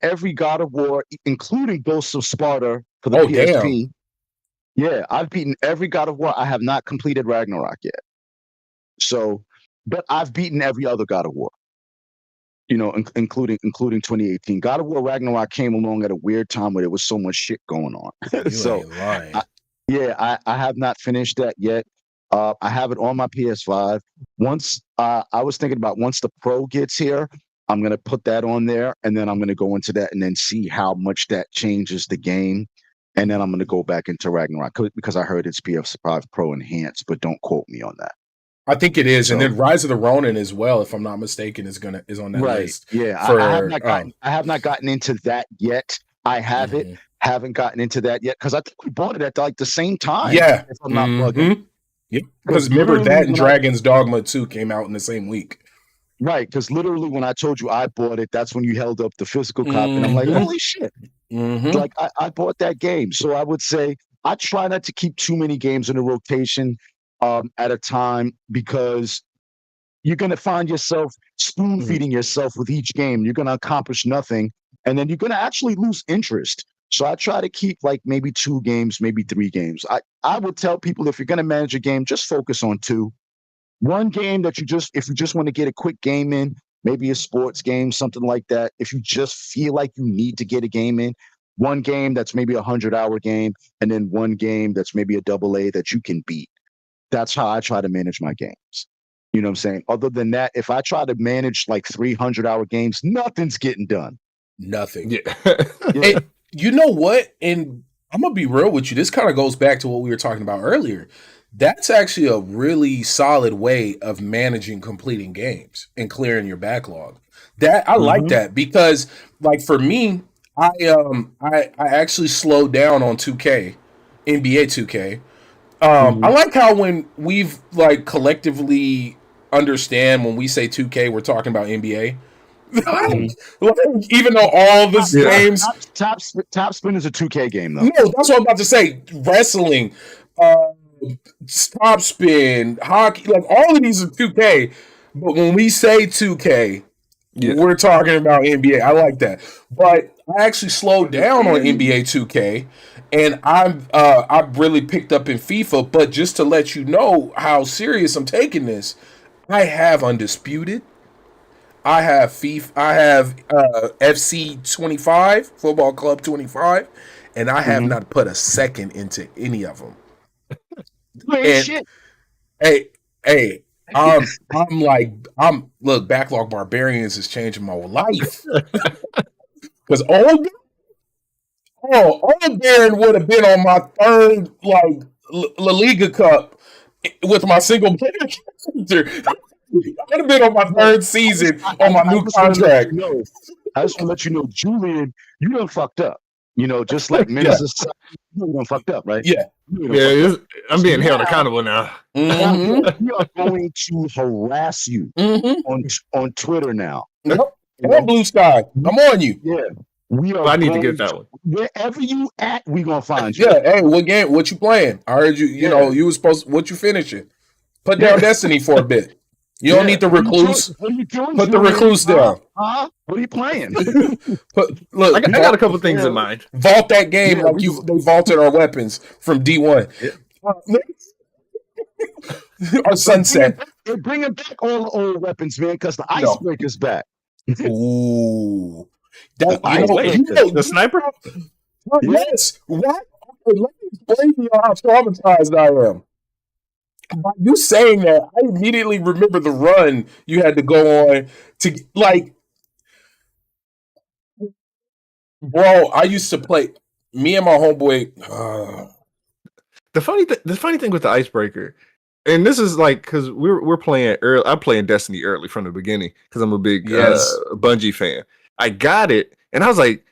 every God of War, including Ghosts of Sparta for the Oh, PSP. Yeah, I've beaten every God of War. I have not completed Ragnarok yet. So, but I've beaten every other God of War. You know, including 2018. God of War Ragnarok came along at a weird time where there was so much shit going on. You So, ain't lying. I have not finished that yet. I have it on my PS5. Once I was thinking about once the Pro gets here, I'm gonna put that on there, and then I'm gonna go into that and then see how much that changes the game, and then I'm gonna go back into Ragnarok because I heard it's PS5 Pro enhanced, but don't quote me on that. I think it is, and So- then Rise of the Ronin as well, if I'm not mistaken, is on that Right? list. Yeah, For I have not gotten into that yet. I have it. Mhm. Haven't gotten into that yet because I think we bought it at like the same time. Yeah. if I'm not bugging. Mhm. Yep. Because remember literally that and when I- Dragon's Dogma 2 came out in the same week. Right, because literally when I told you I bought it, that's when you held up the physical copy, and I'm like, Mhm. holy shit! Mm-hmm. Like I bought that game, so I would say I try not to keep too many games in a rotation at a time because you're gonna find yourself spoon feeding yourself with each game. You're gonna accomplish nothing, and then you're gonna actually lose interest. So I try to keep like maybe 2 games, maybe 3 games. I would tell people if you're gonna manage a game, just focus on 2. One game that if you just want to get a quick game in, maybe a sports game, something like that. If you just feel like you need to get a game in, one game that's maybe a 100-hour game, and then one game that's maybe a AA that you can beat. That's how I try to manage my games. You know what I'm saying? Other than that, if I try to manage like 300-hour games, nothing's getting done. Nothing. Yeah. And you know what? And I'm gonna be real with you. This kind of goes back to what we were talking about earlier. That's actually a really solid way of managing completing games and clearing your backlog. That I like that because, like for me, I actually slowed down on 2K, NBA 2K. I like how when we've like collectively understand when we say 2K, we're talking about NBA. Like, even though all the games, Top Spin is a 2K game though. no, that's what I'm about to say. Wrestling, Top Spin, hockey, like all of these are 2K. But when we say 2K, we're talking about NBA. I like that. But I actually slowed down on NBA 2K, and I've really picked up in FIFA. But just to let you know how serious I'm taking this, I have Undisputed. I have FIFA. I have FC 25, Football Club 25, and I have not put a second into any of them. Shit. Hey, look, Backlog Barbarians is changing my life. Because old Darren would have been on my third like La Liga Cup with my single player character. I'd have been on my third season on my new contract. I just want to let you know, Julian, you done fucked up. You know, just like Minnesota, you done fucked up, right? Yeah. I'm being held accountable now. Mm-hmm. We are going to harass you on Twitter now. Yep. On Blue Sky. I'm on you. Yeah. We are. Well, I need to get that one. Wherever you at, we gonna find you. Yeah. Hey, what game? What you playing? I heard you. You know, you was supposed. What you finishing? Put down Destiny for a bit. You don't need the recluse. What are you doing? Put the recluse down. What are you playing? Look, I got a couple things in mind. Vault that game like they vaulted our weapons from D1. Or Sunset. They're bringing back all the old weapens, man, because the icebreaker's back. Ooh. The sniper? Yes. What? Okay, let me explain to you how traumatized I am. By you saying that, I immediately remember the run you had to go on to like. Bro, I used to play. Me and my homeboy. The funny thing with the icebreaker, and this is like because we're playing early. I'm playing Destiny early from the beginning because I'm a big Bungie fan. I got it, and I was like,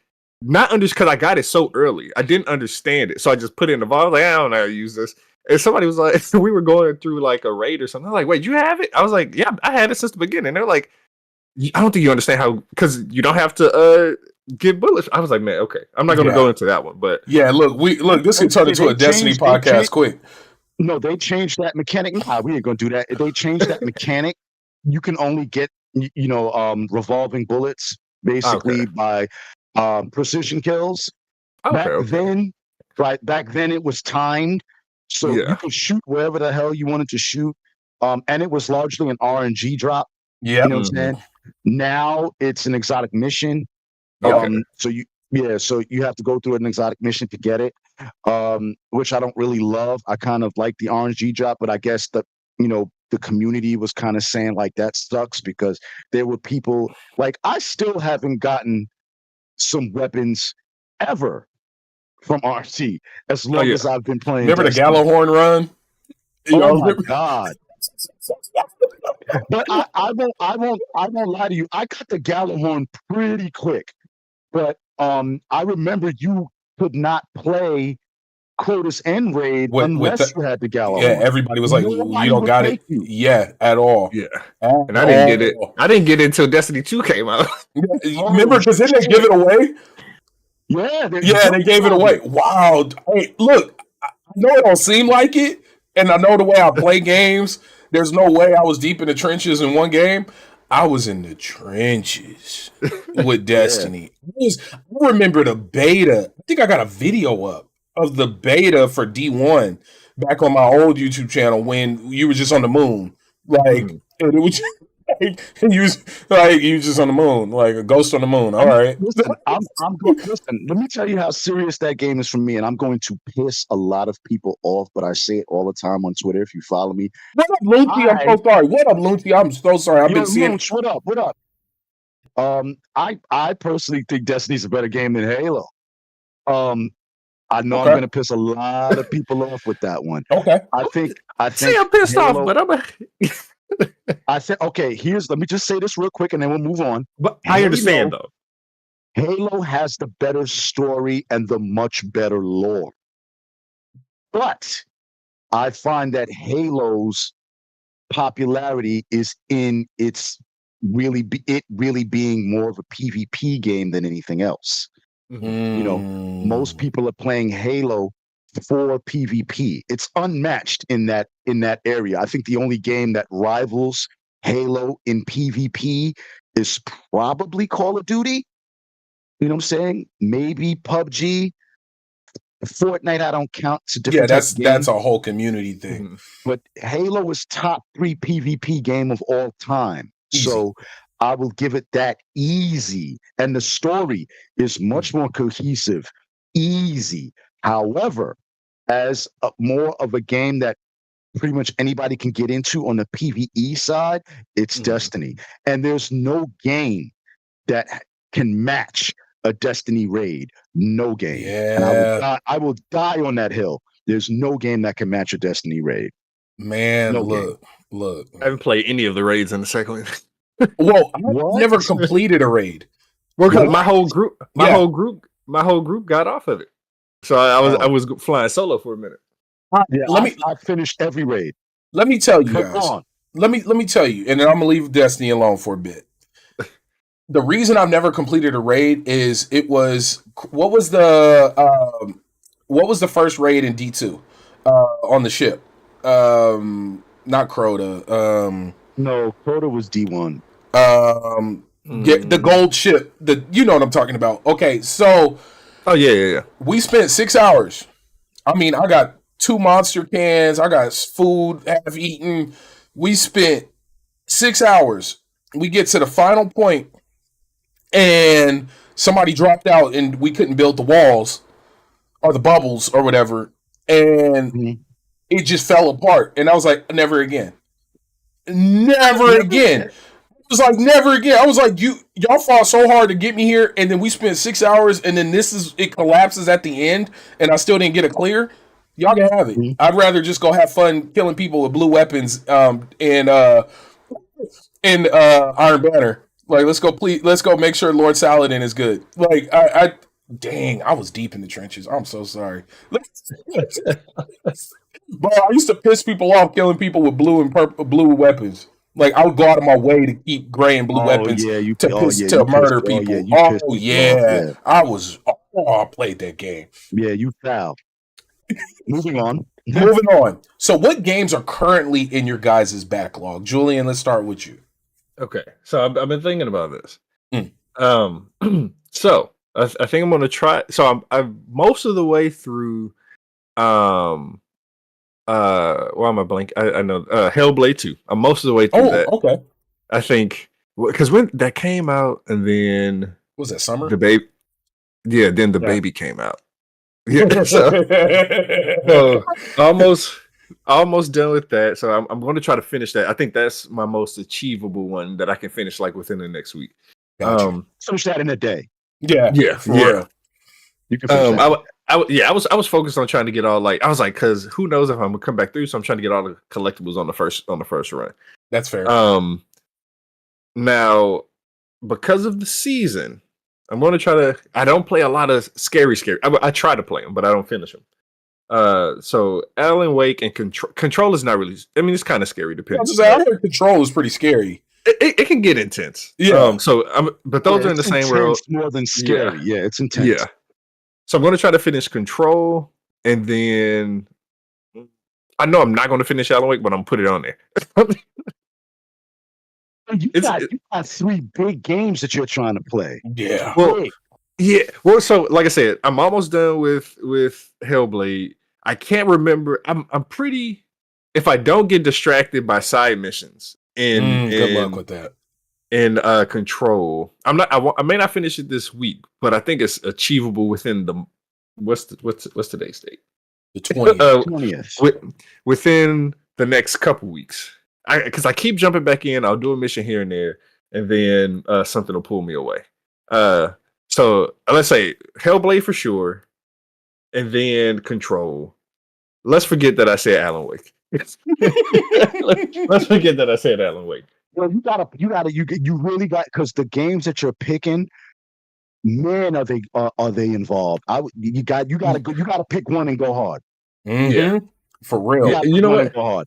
because I got it so early, I didn't understand it, so I just put it in the vault. I was like, I don't know how to use this. And somebody was like, we were going through like a raid or something. I'm like, wait, you have it? I was like, yeah, I had it since the beginning. They're like, I don't think you understand how, because you don't have to get bullets. I was like, man, okay, I'm not going to go into that one, but yeah, look, this can turn into a Destiny podcast quick. No, they changed that mechanic. Nah, we ain't gonna do that. They changed that mechanic. You can only get revolving bullets basically by precision kills. Back then it was timed, so you could shoot wherever the hell you wanted to shoot. And it was largely an RNG drop. Yeah, you know what I'm saying. Now it's an exotic mission. So you have to go through an exotic mission to get it, which I don't really love. I kind of like the RNG drop, but I guess the community was kind of saying like that sucks because there were people like I still haven't gotten some weapons ever from RC as long as I've been playing. Remember the Gallowhorn run? My God. But I won't lie to you. I got the Gallowhorn pretty quick. But I remember you could not play Crotus and Raid unless you had the Gallowhorn. Yeah, everybody was like, you don't got it. Yeah, at all. Yeah. And I didn't get it. I didn't get it until Destiny 2 came out. Remember, because didn't they give it away? Yeah, they gave it away. Wow. Hey, look, I know it don't seem like it, and I know the way I play games, there's no way I was deep in the trenches in one game. I was in the trenches with Destiny. I remember the beta. I think I got a video up of the beta for D1 back on my old YouTube channel when you were just on the moon. Like, it was you was just on the moon, like a ghost on the moon. All right. Listen, listen, let me tell you how serious that game is for me, and I'm going to piss a lot of people off, but I say it all the time on Twitter if you follow me. What up, Loonty? I'm so sorry. What up, Loonty? I'm so sorry. I've been seeing. What up? I personally think Destiny's a better game than Halo. I know I'm going to piss a lot of people off with that one. Okay. I think See, I'm pissed off, but I'm I said, okay, let me just say this real quick and then we'll move on. But I understand though. Halo has the better story and the much better lore. But I find that Halo's popularity is in its really being more of a PvP game than anything else. Most people are playing Halo for PvP. It's unmatched in that area. I think the only game that rivals Halo in PvP is probably Call of Duty. You know what I'm saying? Maybe PUBG. Fortnite, I don't count. It's a different that's a whole community thing. But Halo is top 3 PvP game of all time. Easy. So I will give it that easy. And the story is much more cohesive. Easy. However, as more of a game that pretty much anybody can get into on the PvE side, it's Destiny. And there's no game that can match a Destiny raid. No game. Yeah. And I will die on that hill. There's no game that can match a Destiny raid. Man, look. I haven't played any of the raids in the second one. Well, I never completed a raid. Well, because my whole group got off of it. So I was flying solo for a minute. I finished every raid. Let me tell you guys. Let me tell you, and then I'm gonna leave Destiny alone for a bit. The reason I've never completed a raid is what was the first raid in D2 on the ship? Not Crota. No, Crota was D1. The gold ship. You know what I'm talking about. Okay, so. Oh yeah. We spent 6 hours. I mean, I got 2 monster cans. I got food half eaten. We spent 6 hours. We get to the final point, and somebody dropped out, and we couldn't build the walls or the bubbles or whatever, and it just fell apart. And I was like, never again. Never again. It was like never again. I was like, y'all fought so hard to get me here, and then we spent 6 hours, and then it collapses at the end, and I still didn't get a clear. Y'all can have it. I'd rather just go have fun killing people with blue weapons and Iron Banner. Like, let's go make sure Lord Saladin is good. Like, I was deep in the trenches. I'm so sorry. Bro, I used to piss people off killing people with blue and purple, blue weapons. Like I would go out of my way to keep gray and blue Oh weapons yeah, you. to Oh piss yeah, to you pissed. murder Oh yeah, people. you Oh pissed people off. yeah, Yeah, I played that game. yeah, you foul. Moving on. Moving on. So, what games are currently in your guys' backlog? Julian, let's start with you. Okay, so I've been thinking about this. Mm. So I think I'm gonna try. So I'm most of the way through. Why am I blank? I know. Hellblade 2. I'm most of the way through that. Okay. I think because when that came out, and then Was that summer? the baby, then the Yeah. baby came out. Yeah, so almost done with that. So I'm going to try to finish that. I think that's my most achievable one that I can finish like within the next week. Gotcha. Finish that in a day. Yeah, for real. You can finish that. I was focused on trying to get all like I was like, because who knows if I'm gonna come back through, so I'm trying to get all the collectibles on the first run. That's fair. Now because of the season, I'm going to try to. I don't play a lot of scary. I try to play them, but I don't finish them. So Alan Wake and Control is not really. I mean, it's kind of scary depending. I heard Control is pretty scary. It can get intense. Yeah. But those are in the same world. More than scary. Yeah, it's intense. Yeah. So I'm going to try to finish Control, and then I know I'm not going to finish Alan Wake, but I'm put it on there. You got 3 big games that you're trying to play. Yeah. Well, Well, so like I said, I'm almost done with Hellblade. I can't remember. I'm pretty. If I don't get distracted by side missions, good luck with that. In Control, I'm not. I may not finish it this week, but I think it's achievable within the what's today's date? The 20th. Within the next couple weeks. Because I keep jumping back in. I'll do a mission here and there, and then something will pull me away. So let's say Hellblade for sure, and then Control. Let's forget that I said Alan Wake. Let's forget that I said Alan Wake. Well, you really got, because the games that you're picking, man, are they involved? You got to pick one and go hard. Mm-hmm. Yeah, for real. You know what? Go hard.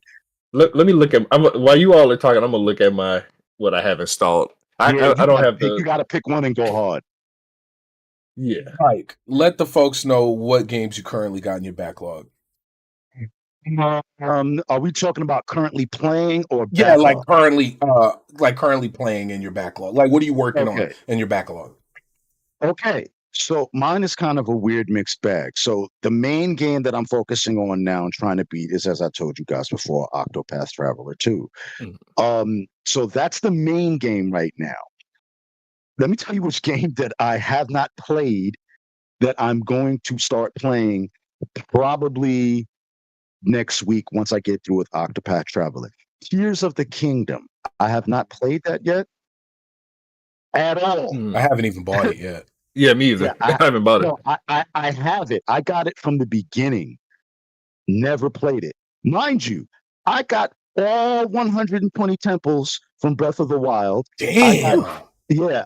Let me look at. While you all are talking, I'm gonna look at what I have installed. I don't have You got to pick one and go hard. Yeah, Mike, let the folks know what games you currently got in your backlog. Are we talking about currently playing or backlog? Yeah, like currently playing in your backlog? Like, what are you working on in your backlog? Okay, so mine is kind of a weird mixed bag. So the main game that I'm focusing on now and trying to beat is, as I told you guys before, Octopath Traveler 2. Mm-hmm. So that's the main game right now. Let me tell you which game that I have not played that I'm going to start playing probably next week once I get through with Octopath Traveler. Tears of the Kingdom. I have not played that yet at all. I haven't even bought it yet. Yeah, me either. I haven't bought it. I have it. I got it from the beginning. Never played it. Mind you, I got all 120 temples from Breath of the Wild. Damn.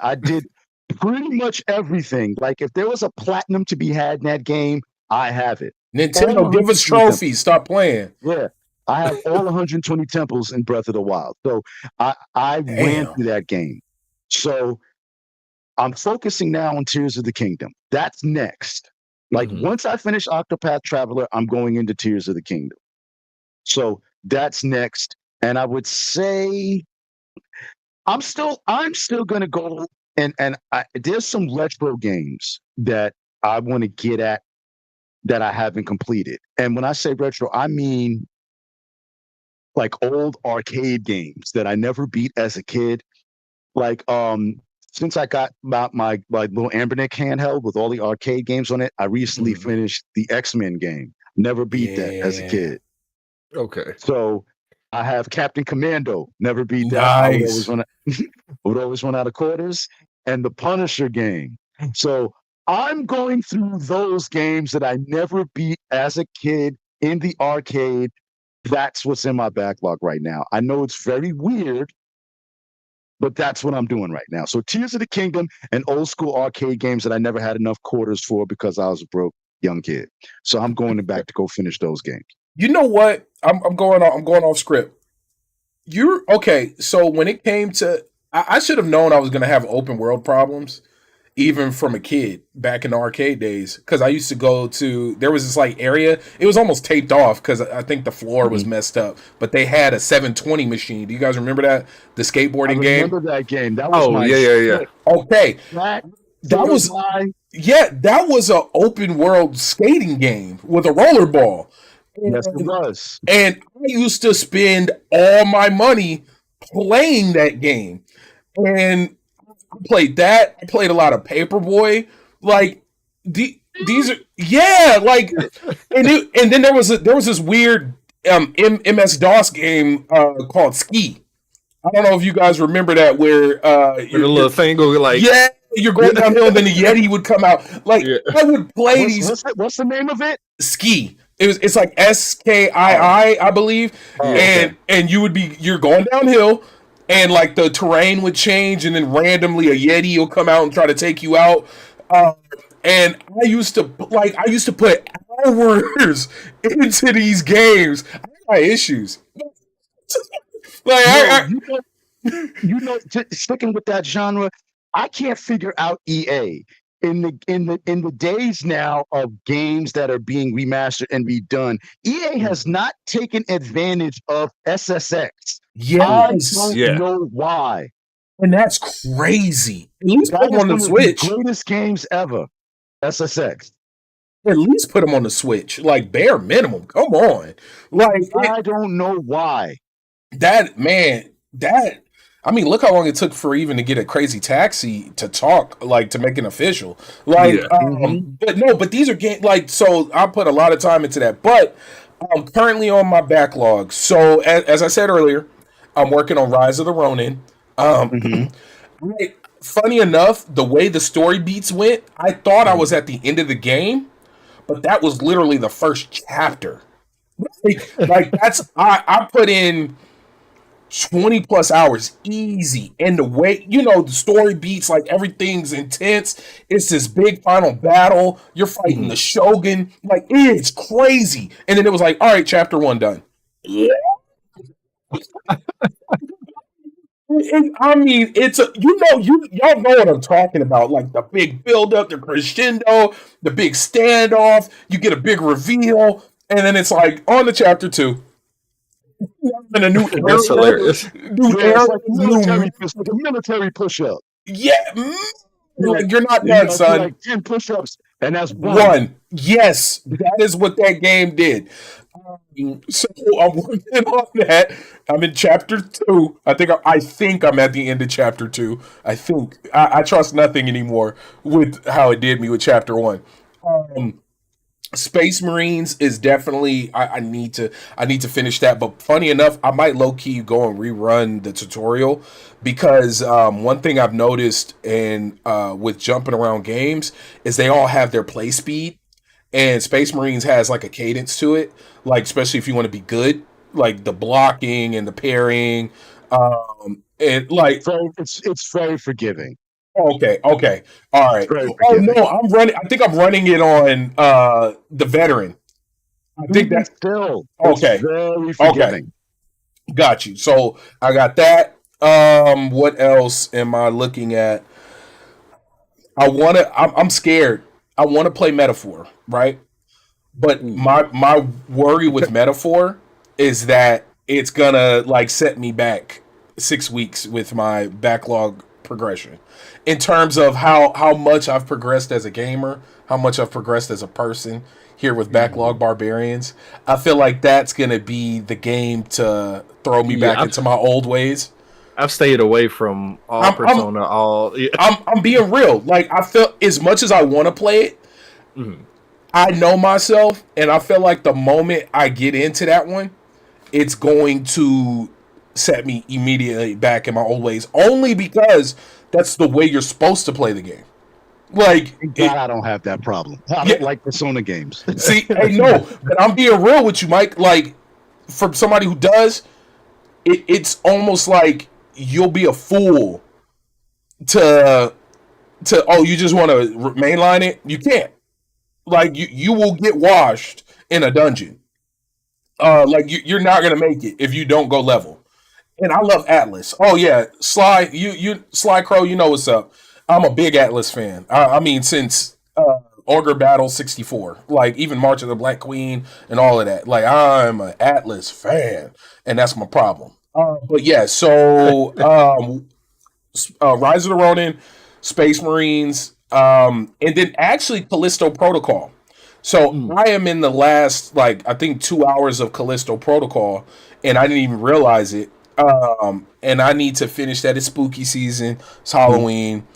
I did pretty much everything. Like, if there was a platinum to be had in that game, I have it. Nintendo, give us trophies. Stop playing. Yeah, I have all 120 temples in Breath of the Wild. So I ran through that game. So I'm focusing now on Tears of the Kingdom. That's next. Like, once I finish Octopath Traveler, I'm going into Tears of the Kingdom. So that's next. And I would say I'm still going to go and there's some retro games that I want to get at that I haven't completed. And when I say retro, I mean like old arcade games that I never beat as a kid. Like, since I got my little Ambernick handheld with all the arcade games on it, I recently finished the X-Men game. Never beat that as a kid. Okay. So I have Captain Commando. Never beat that. Nice. I would always run out of quarters. And the Punisher game. So I'm going through those games that I never beat as a kid in the arcade. That's what's in my backlog right now. I know it's very weird, but that's what I'm doing right now. So Tears of the Kingdom and old school arcade games that I never had enough quarters for because I was a broke young kid. So I'm going back to go finish those games. You know what? I'm going off script. You're okay. So when it came to, I should have known I was going to have open world problems even from a kid back in the arcade days, because I used to go to, there was this like area, it was almost taped off because I think the floor was messed up, but they had a 720 machine. Do you guys remember that, the I skateboarding game? remember that game. That was my yeah. shit. Okay, That, that was, yeah, that was a open world skating game with a roller ball. yes, it and, was. and I used to spend all my money playing that game. And I played that. I played a lot of Paperboy. Like these are, yeah, like, and then there was this weird MS DOS game called Ski. I don't know if you guys remember that, where With a little thing go like, yeah, you're going downhill and then the Yeti would come out. Like, yeah. I would play these What's the name of it? Ski. It's like SKII, I believe. Oh, and you're going downhill, and like the terrain would change, and then randomly a Yeti will come out and try to take you out. Uh, and I used to put hours into these games. I got issues. Like Yo, sticking with that genre, I can't figure out EA in the days now of games that are being remastered and redone. EA has not taken advantage of SSX. I yes, don't know why. and that's crazy. At least put That them is on one the of Switch. the greatest games ever. SSX. At least put them on the Switch, like bare minimum. Come on, like I don't know why. that man. That, I mean, look how long it took for even to get a Crazy Taxi to talk, like to make an official. Like, Yeah. but no, but these are game, like, so I put a lot of time into that. But I'm currently on my backlog. So as I said earlier, I'm working on Rise of the Ronin. Mhm. Funny enough, the way the story beats went, I thought I was at the end of the game, but that was literally the first chapter. Like that's, I put in 20 plus hours easy, and the way, the story beats, like everything's intense. It's this big final battle, you're fighting the shogun, like it's crazy. And then it was like, all right, chapter 1 done. I mean, it's a, y'all know what I'm talking about, like the big build up, the crescendo, the big standoff, you get a big reveal, and then it's like on to chapter 2, and a new That's hilarious. new Yeah, era, it's like a military push-up. yeah, like you're not You done, do son. like 10 push-ups, and that's one. One, yes, that is what that game did. So I'm working on that. I'm in chapter 2. I think I'm at the end of chapter 2. I think I trust nothing anymore with how it did me with chapter 1. Um, Space Marines is definitely, I need to finish that. But funny enough, I might low key go and rerun the tutorial, because one thing I've noticed in with jumping around games is they all have their play speed, and Space Marines has like a cadence to it. Like, especially if you want to be good, like the blocking and the parrying, and like, So it's very forgiving. okay, okay, all It's right. very Oh forgiving. no, I'm running. I think I'm running it on the veteran. I think Even that's still, it's okay. very forgiving. Got you. So I got that. What else am I looking at? I'm scared. I want to play Metaphor, right? But my worry with Metaphor is that it's gonna like set me back 6 weeks with my backlog progression, in terms of how much I've progressed as a gamer, how much I've progressed as a person here with Backlog Barbarians. I feel like that's gonna be the game to throw me back into my old ways. I've stayed away from all Persona. I'm being real. Like, I feel, as much as I want to play it, I know myself, and I feel like the moment I get into that one, it's going to set me immediately back in my old ways. Only because that's the way you're supposed to play the game. Like, God, I don't have that problem. I don't like Persona games. see, hey, no, but I'm being real with you, Mike. Like, for somebody who does, it's almost like you'll be a fool to you just want to mainline it. You can't. Like, you will get washed in a dungeon. Like you're not gonna make it if you don't go level. And I love Atlas. Oh yeah, Sly, you Sly Crow, you know what's up. I'm a big Atlas fan. I mean, since Ogre Battle '64, like even March of the Black Queen and all of that. Like I'm an Atlas fan, and that's my problem. But yeah, so Rise of the Ronin, Space Marines, and then actually Callisto Protocol. So I am in the last, like, I think 2 hours of Callisto Protocol, and I didn't even realize it. And I need to finish that. It's spooky season. It's Halloween.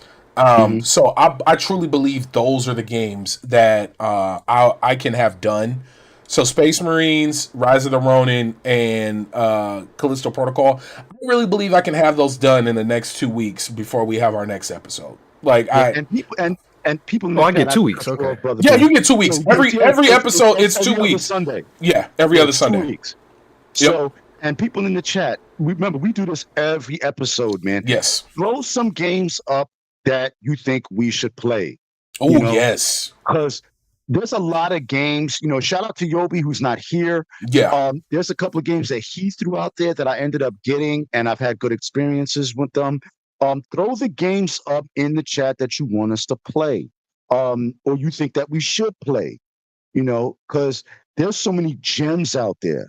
So I truly believe those are the games that I can have done. So Space Marines, Rise of the Ronin, and Callisto Protocol. I really believe I can have those done in the next 2 weeks before we have our next episode. Like and people. Oh, I get 2 weeks. Okay. Brother, yeah, you get 2 weeks. Every episode, it's 2 every weeks. Sunday. Yeah, every other It's Sunday. 2 weeks. Yep. So, and people in the chat, remember, we do this every episode, man. Yes. Throw some games up that you think we should play. Oh, You know? yes. Because there's a lot of games, shout out to Yobi, who's not here. Yeah. There's a couple of games that he threw out there that I ended up getting, and I've had good experiences with them. Throw the games up in the chat that you want us to play, or you think that we should play, because there's so many gems out there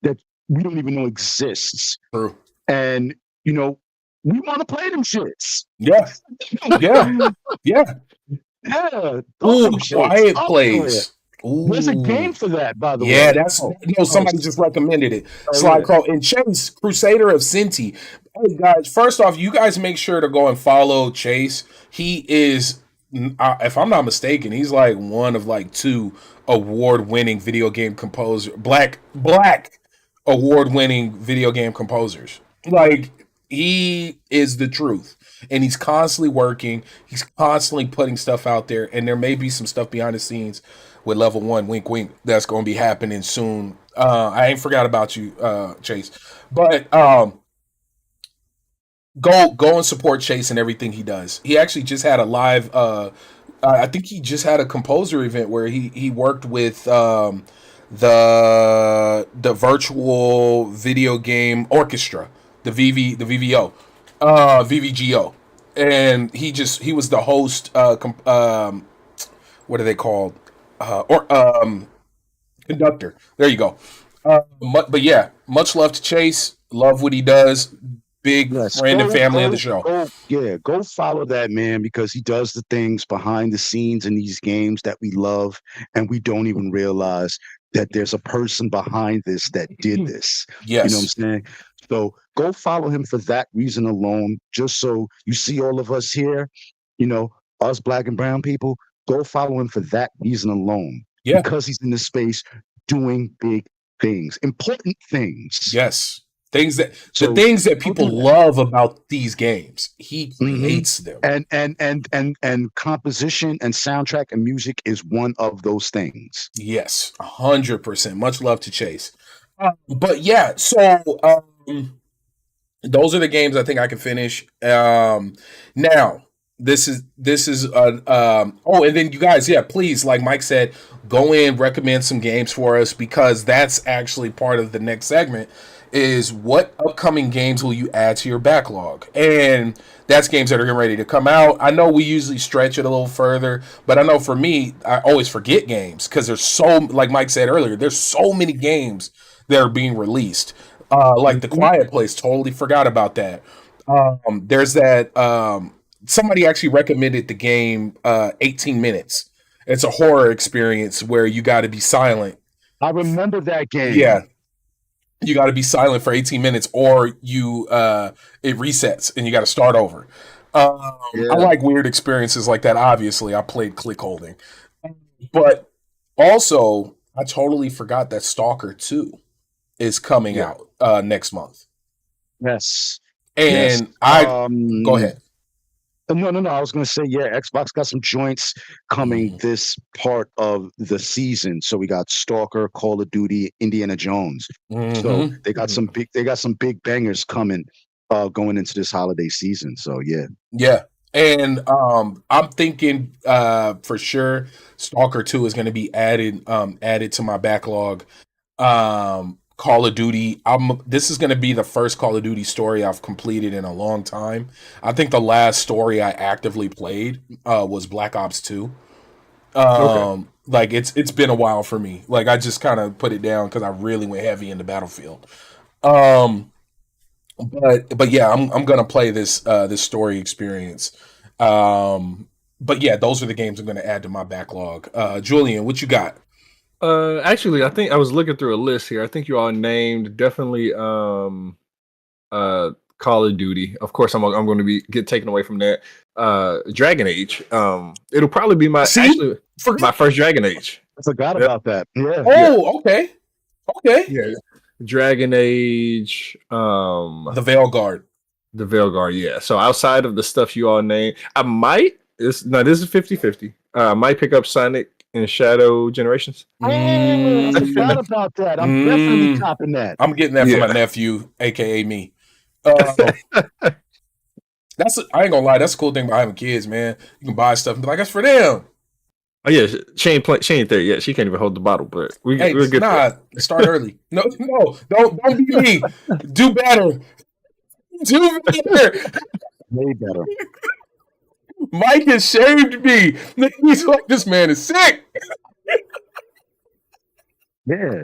that we don't even know exists. True. And, we want to play them shits. Yeah. Yeah. Yeah. Yeah. Ooh, them shits Quiet up Plays. there. There's a Ooh. game for that, by the way. Yeah, that's somebody just recommended it. Sly Crow and Chase, Crusader of Sinti. Hey guys, first off, you guys make sure to go and follow Chase. He is, if I'm not mistaken, he's like one of like two award-winning video game composer, black award-winning video game composers. Like he is the truth, and he's constantly working. He's constantly putting stuff out there, and there may be some stuff behind the scenes with Level 1, wink, wink, that's going to be happening soon. I ain't forgot about you, Chase. But go and support Chase and everything he does. He actually just had a live. I think he just had a composer event where he worked with the virtual video game orchestra, the VVO, VVGO, and he was the host. What are they called? Conductor. There you go. But yeah, much love to Chase. Love what he does. Big friend and family of the show. Go follow that man, because he does the things behind the scenes in these games that we love, and we don't even realize that there's a person behind this that did this. Yes. You know what I'm saying? So go follow him for that reason alone, just so you see all of us here, us black and brown people. Go follow him for that reason alone. Yeah. Because he's in this space doing big things, important things. Yes. The things that people love about these games. He creates them. And composition and soundtrack and music is one of those things. Yes, 100%. Much love to Chase. But yeah, so those are the games I think I can finish. Now, this is and then you guys, yeah, please, like Mike said, go in, recommend some games for us, because that's actually part of the next segment, is what upcoming games will you add to your backlog? And that's games that are getting ready to come out. I know we usually stretch it a little further, but I know for me, I always forget games because there's so, like Mike said earlier, there's so many games that are being released. Like The Quiet Place, totally forgot about that. There's that, somebody actually recommended the game 18 Minutes. It's a horror experience where you got to be silent. I remember that game. Yeah. You got to be silent for 18 minutes or it resets and you got to start over. I like weird experiences like that. Obviously, I played click holding. But also, I totally forgot that Stalker 2 is coming out next month. Yes. And go ahead. No. I was going to say, Xbox got some joints coming this part of the season. So we got Stalker, Call of Duty, Indiana Jones. So they got some big bangers coming going into this holiday season. So yeah. And I'm thinking for sure Stalker 2 is going to be added to my backlog. Call of Duty. This is going to be the first Call of Duty story I've completed in a long time. I think the last story I actively played was Black Ops 2. Okay. Like it's been a while for me. Like I just kind of put it down because I really went heavy into Battlefield. Um, but yeah, I'm gonna play this story experience. But yeah, those are the games I'm gonna add to my backlog. Julian, what you got? Actually, I think I was looking through a list here. I think you all named definitely Call of Duty. Of course, I'm going to get taken away from that. Dragon Age. It'll probably be See, my first Dragon Age. I forgot Yep. about that. Yeah. oh, okay, okay. Yeah, Dragon Age. The Veilguard. The Veilguard. Yeah. So outside of the stuff you all named, I might. This is 50-50. I might pick up Sonic and Shadow Generations. Oh, I forgot about that. I'm definitely copping that. I'm getting that Yeah. from my nephew, aka me. I ain't gonna lie, that's a cool thing about having kids, man. You can buy stuff and be like, that's for them. Oh yeah, she ain't there yet. She can't even hold the bottle, but we'll get there. Start early. No, don't be me. Do better. Do better. Way better. Mike has shamed me. He's like, this man is sick. Yeah.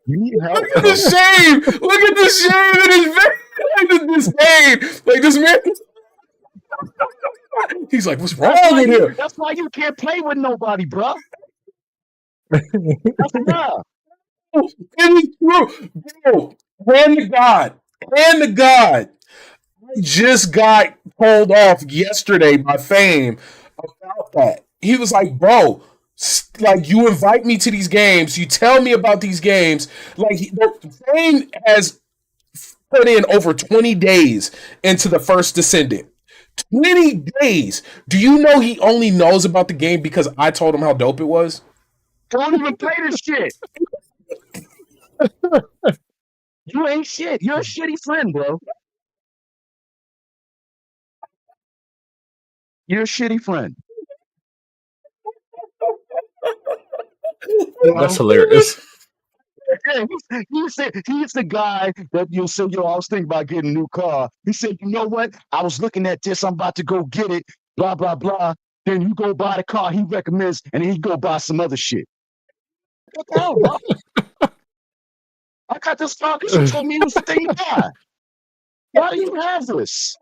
You need help. Look at the shame. Look at the shame in his face. Look at this disdain. Like this man. He's like, what's wrong with him? That's why you can't play with nobody, bro. That's enough. It is true. Bro, hand to God. Hand to God. I just got told off yesterday by Fame about that. He was like, bro, like you invite me to these games, you tell me about these games. Like Fame has put in over 20 days into the first Descendant. 20 days. Do you know he only knows about the game because I told him how dope it was? Don't even play this shit. You ain't shit. You're a shitty friend, bro. You're a shitty friend. That's hilarious. Yeah, he's the guy that you'll say, yo, I was thinking about getting a new car. He said, you know what? I was looking at this. I'm about to go get it. Blah, blah, blah. Then you go buy the car he recommends, and then he go buy some other shit. What the hell, bro? I got this car because you told me it was the thing to buy. Why do you have this?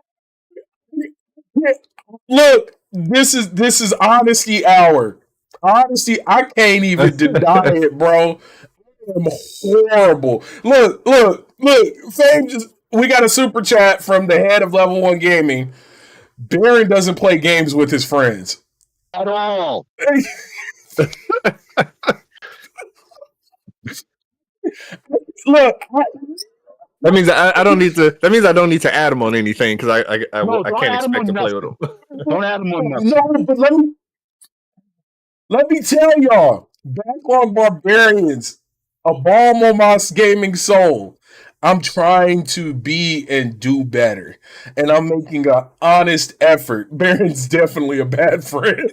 Look, this is honesty hour. Honesty, I can't even deny it, bro. I'm horrible. Look. Fame we got a super chat from the head of Level 1 Gaming. Baron doesn't play games with his friends. At all. Look, That means I don't need to. That means I don't need to add him on anything because I No, I don't can't add him expect to on play with him. Don't add him on nothing. no, but let me tell y'all, Backlog Barbarians, a balm on my gaming soul. I'm trying to be and do better, and I'm making an honest effort. Baron's definitely a bad friend.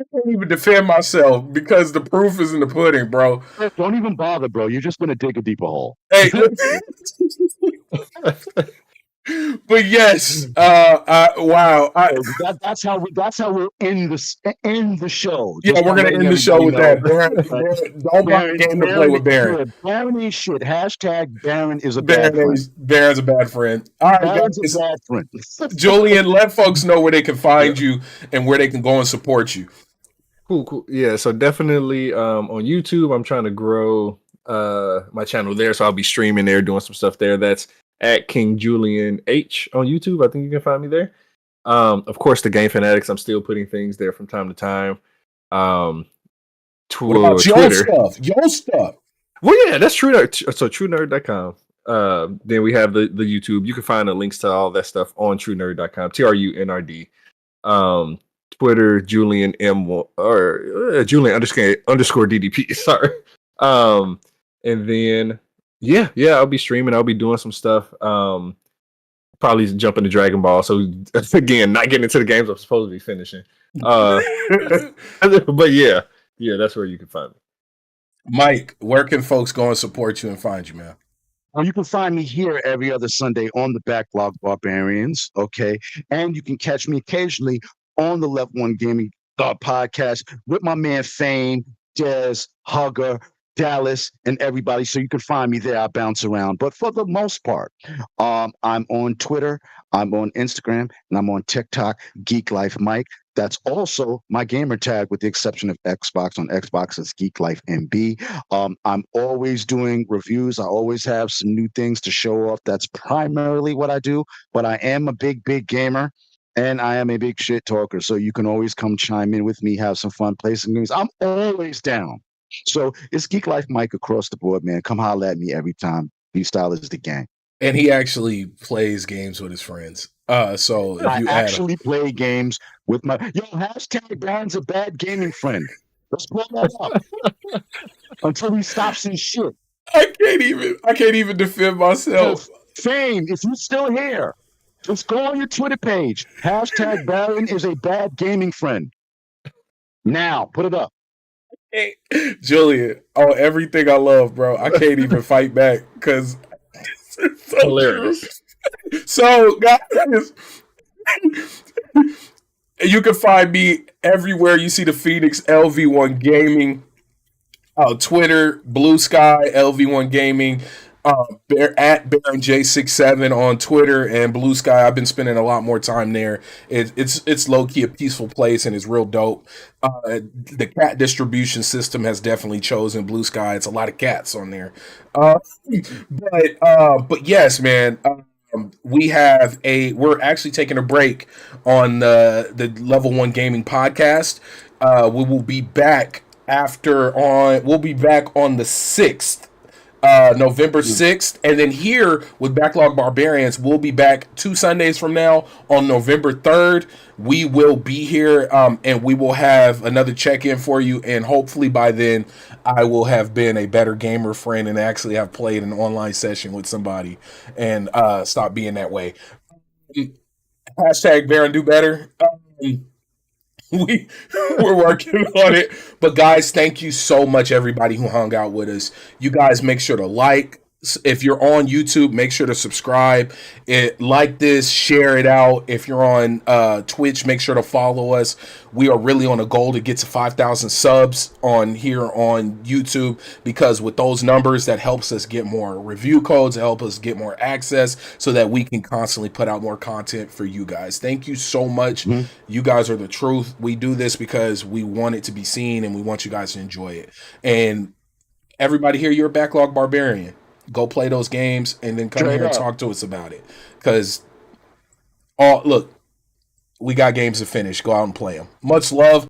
I can't even defend myself because the proof is in the pudding, bro. Don't even bother, bro. You're just going to dig a deeper hole. Hey, but yes, wow. That's how we'll end the show. Yeah, Just we're gonna letting end the show with that. everybody Baron, don't buy a game to play with Baron. Baron ain't shit. Hashtag Baron is a bad friend. Baron's a bad friend. All right, Baron's guys. a bad friend. Julian, let folks know where they can find you and where they can go and support you. Cool. Yeah, so definitely on YouTube, I'm trying to grow my channel there, so I'll be streaming there, doing some stuff there. That's at King Julian H on YouTube. I think you can find me there. Of course, the Game Fanatics, I'm still putting things there from time to time. What about Twitter. Your stuff. Well, yeah, that's true. So TrueNerd.com. Then we have the YouTube. You can find the links to all that stuff on TrueNerd.com. TRUNRD. Twitter, Julian M or Julian underscore DDP. Sorry. And then yeah, I'll be streaming. I'll be doing some stuff. probably jump into Dragon Ball. So again, not getting into the games I'm supposed to be finishing. But yeah, that's where you can find me. Mike, where can folks go and support you and find you, man? Well, you can find me here every other Sunday on the Backlog Barbarians, okay? And you can catch me occasionally on the Level 1 Gaming podcast with my man Fame, Dez, Hugger, Dallas, and everybody. So you can find me there. I bounce around. But for the most part, I'm on Twitter, I'm on Instagram, and I'm on TikTok, Geek Life Mike. That's also my gamer tag, with the exception of Xbox. On Xbox, it's Geek Life MB. I'm always doing reviews. I always have some new things to show off. That's primarily what I do. But I am a big gamer, and I am a big shit talker. So you can always come chime in with me, have some fun, play some games. I'm always down. So it's Geek Life Mike across the board, man. Come holler at me every time. Freestyle is the gang. And he actually plays games with his friends. So if I you actually play games with my hashtag Baron's a bad gaming friend. Let's pull that up until he stops his shit. I can't even defend myself. Fame, if you're still here, just go on your Twitter page. Hashtag Baron is a bad gaming friend. Now, put it up. Hey, Julian, everything I love, bro. I can't even fight back because it's so hilarious. So, guys, you can find me everywhere you see the Phoenix LV1 Gaming. Twitter, Blue Sky, LV1 Gaming, at Baron J67 on Twitter and Blue Sky. I've been spending a lot more time there. It's low key a peaceful place and it's real dope. The cat distribution system has definitely chosen Blue Sky. It's a lot of cats on there. But yes, man. We're actually taking a break on the Level 1 Gaming podcast. We will be back we'll be back on the 6th, November 6th, and then here with Backlog Barbarians, we'll be back 2 Sundays from now on November 3rd. We will be here, and we will have another check-in for you, and hopefully by then I will have been a better gamer friend and actually have played an online session with somebody and stop being that way. Hashtag Baron do better. We're working on it. But guys, thank you so much, everybody who hung out with us. You guys make sure to like. If you're on YouTube, make sure to subscribe. Like this, share it out. If you're on Twitch, make sure to follow us. We are really on a goal to get to 5,000 subs on YouTube, because with those numbers, that helps us get more review codes, help us get more access so that we can constantly put out more content for you guys. Thank you so much. Mm-hmm. You guys are the truth. We do this because we want it to be seen and we want you guys to enjoy it. And everybody here, you're a Backlog Barbarian. Go play those games and then come here and talk to us about it. Because, look, we got games to finish. Go out and play them. Much love.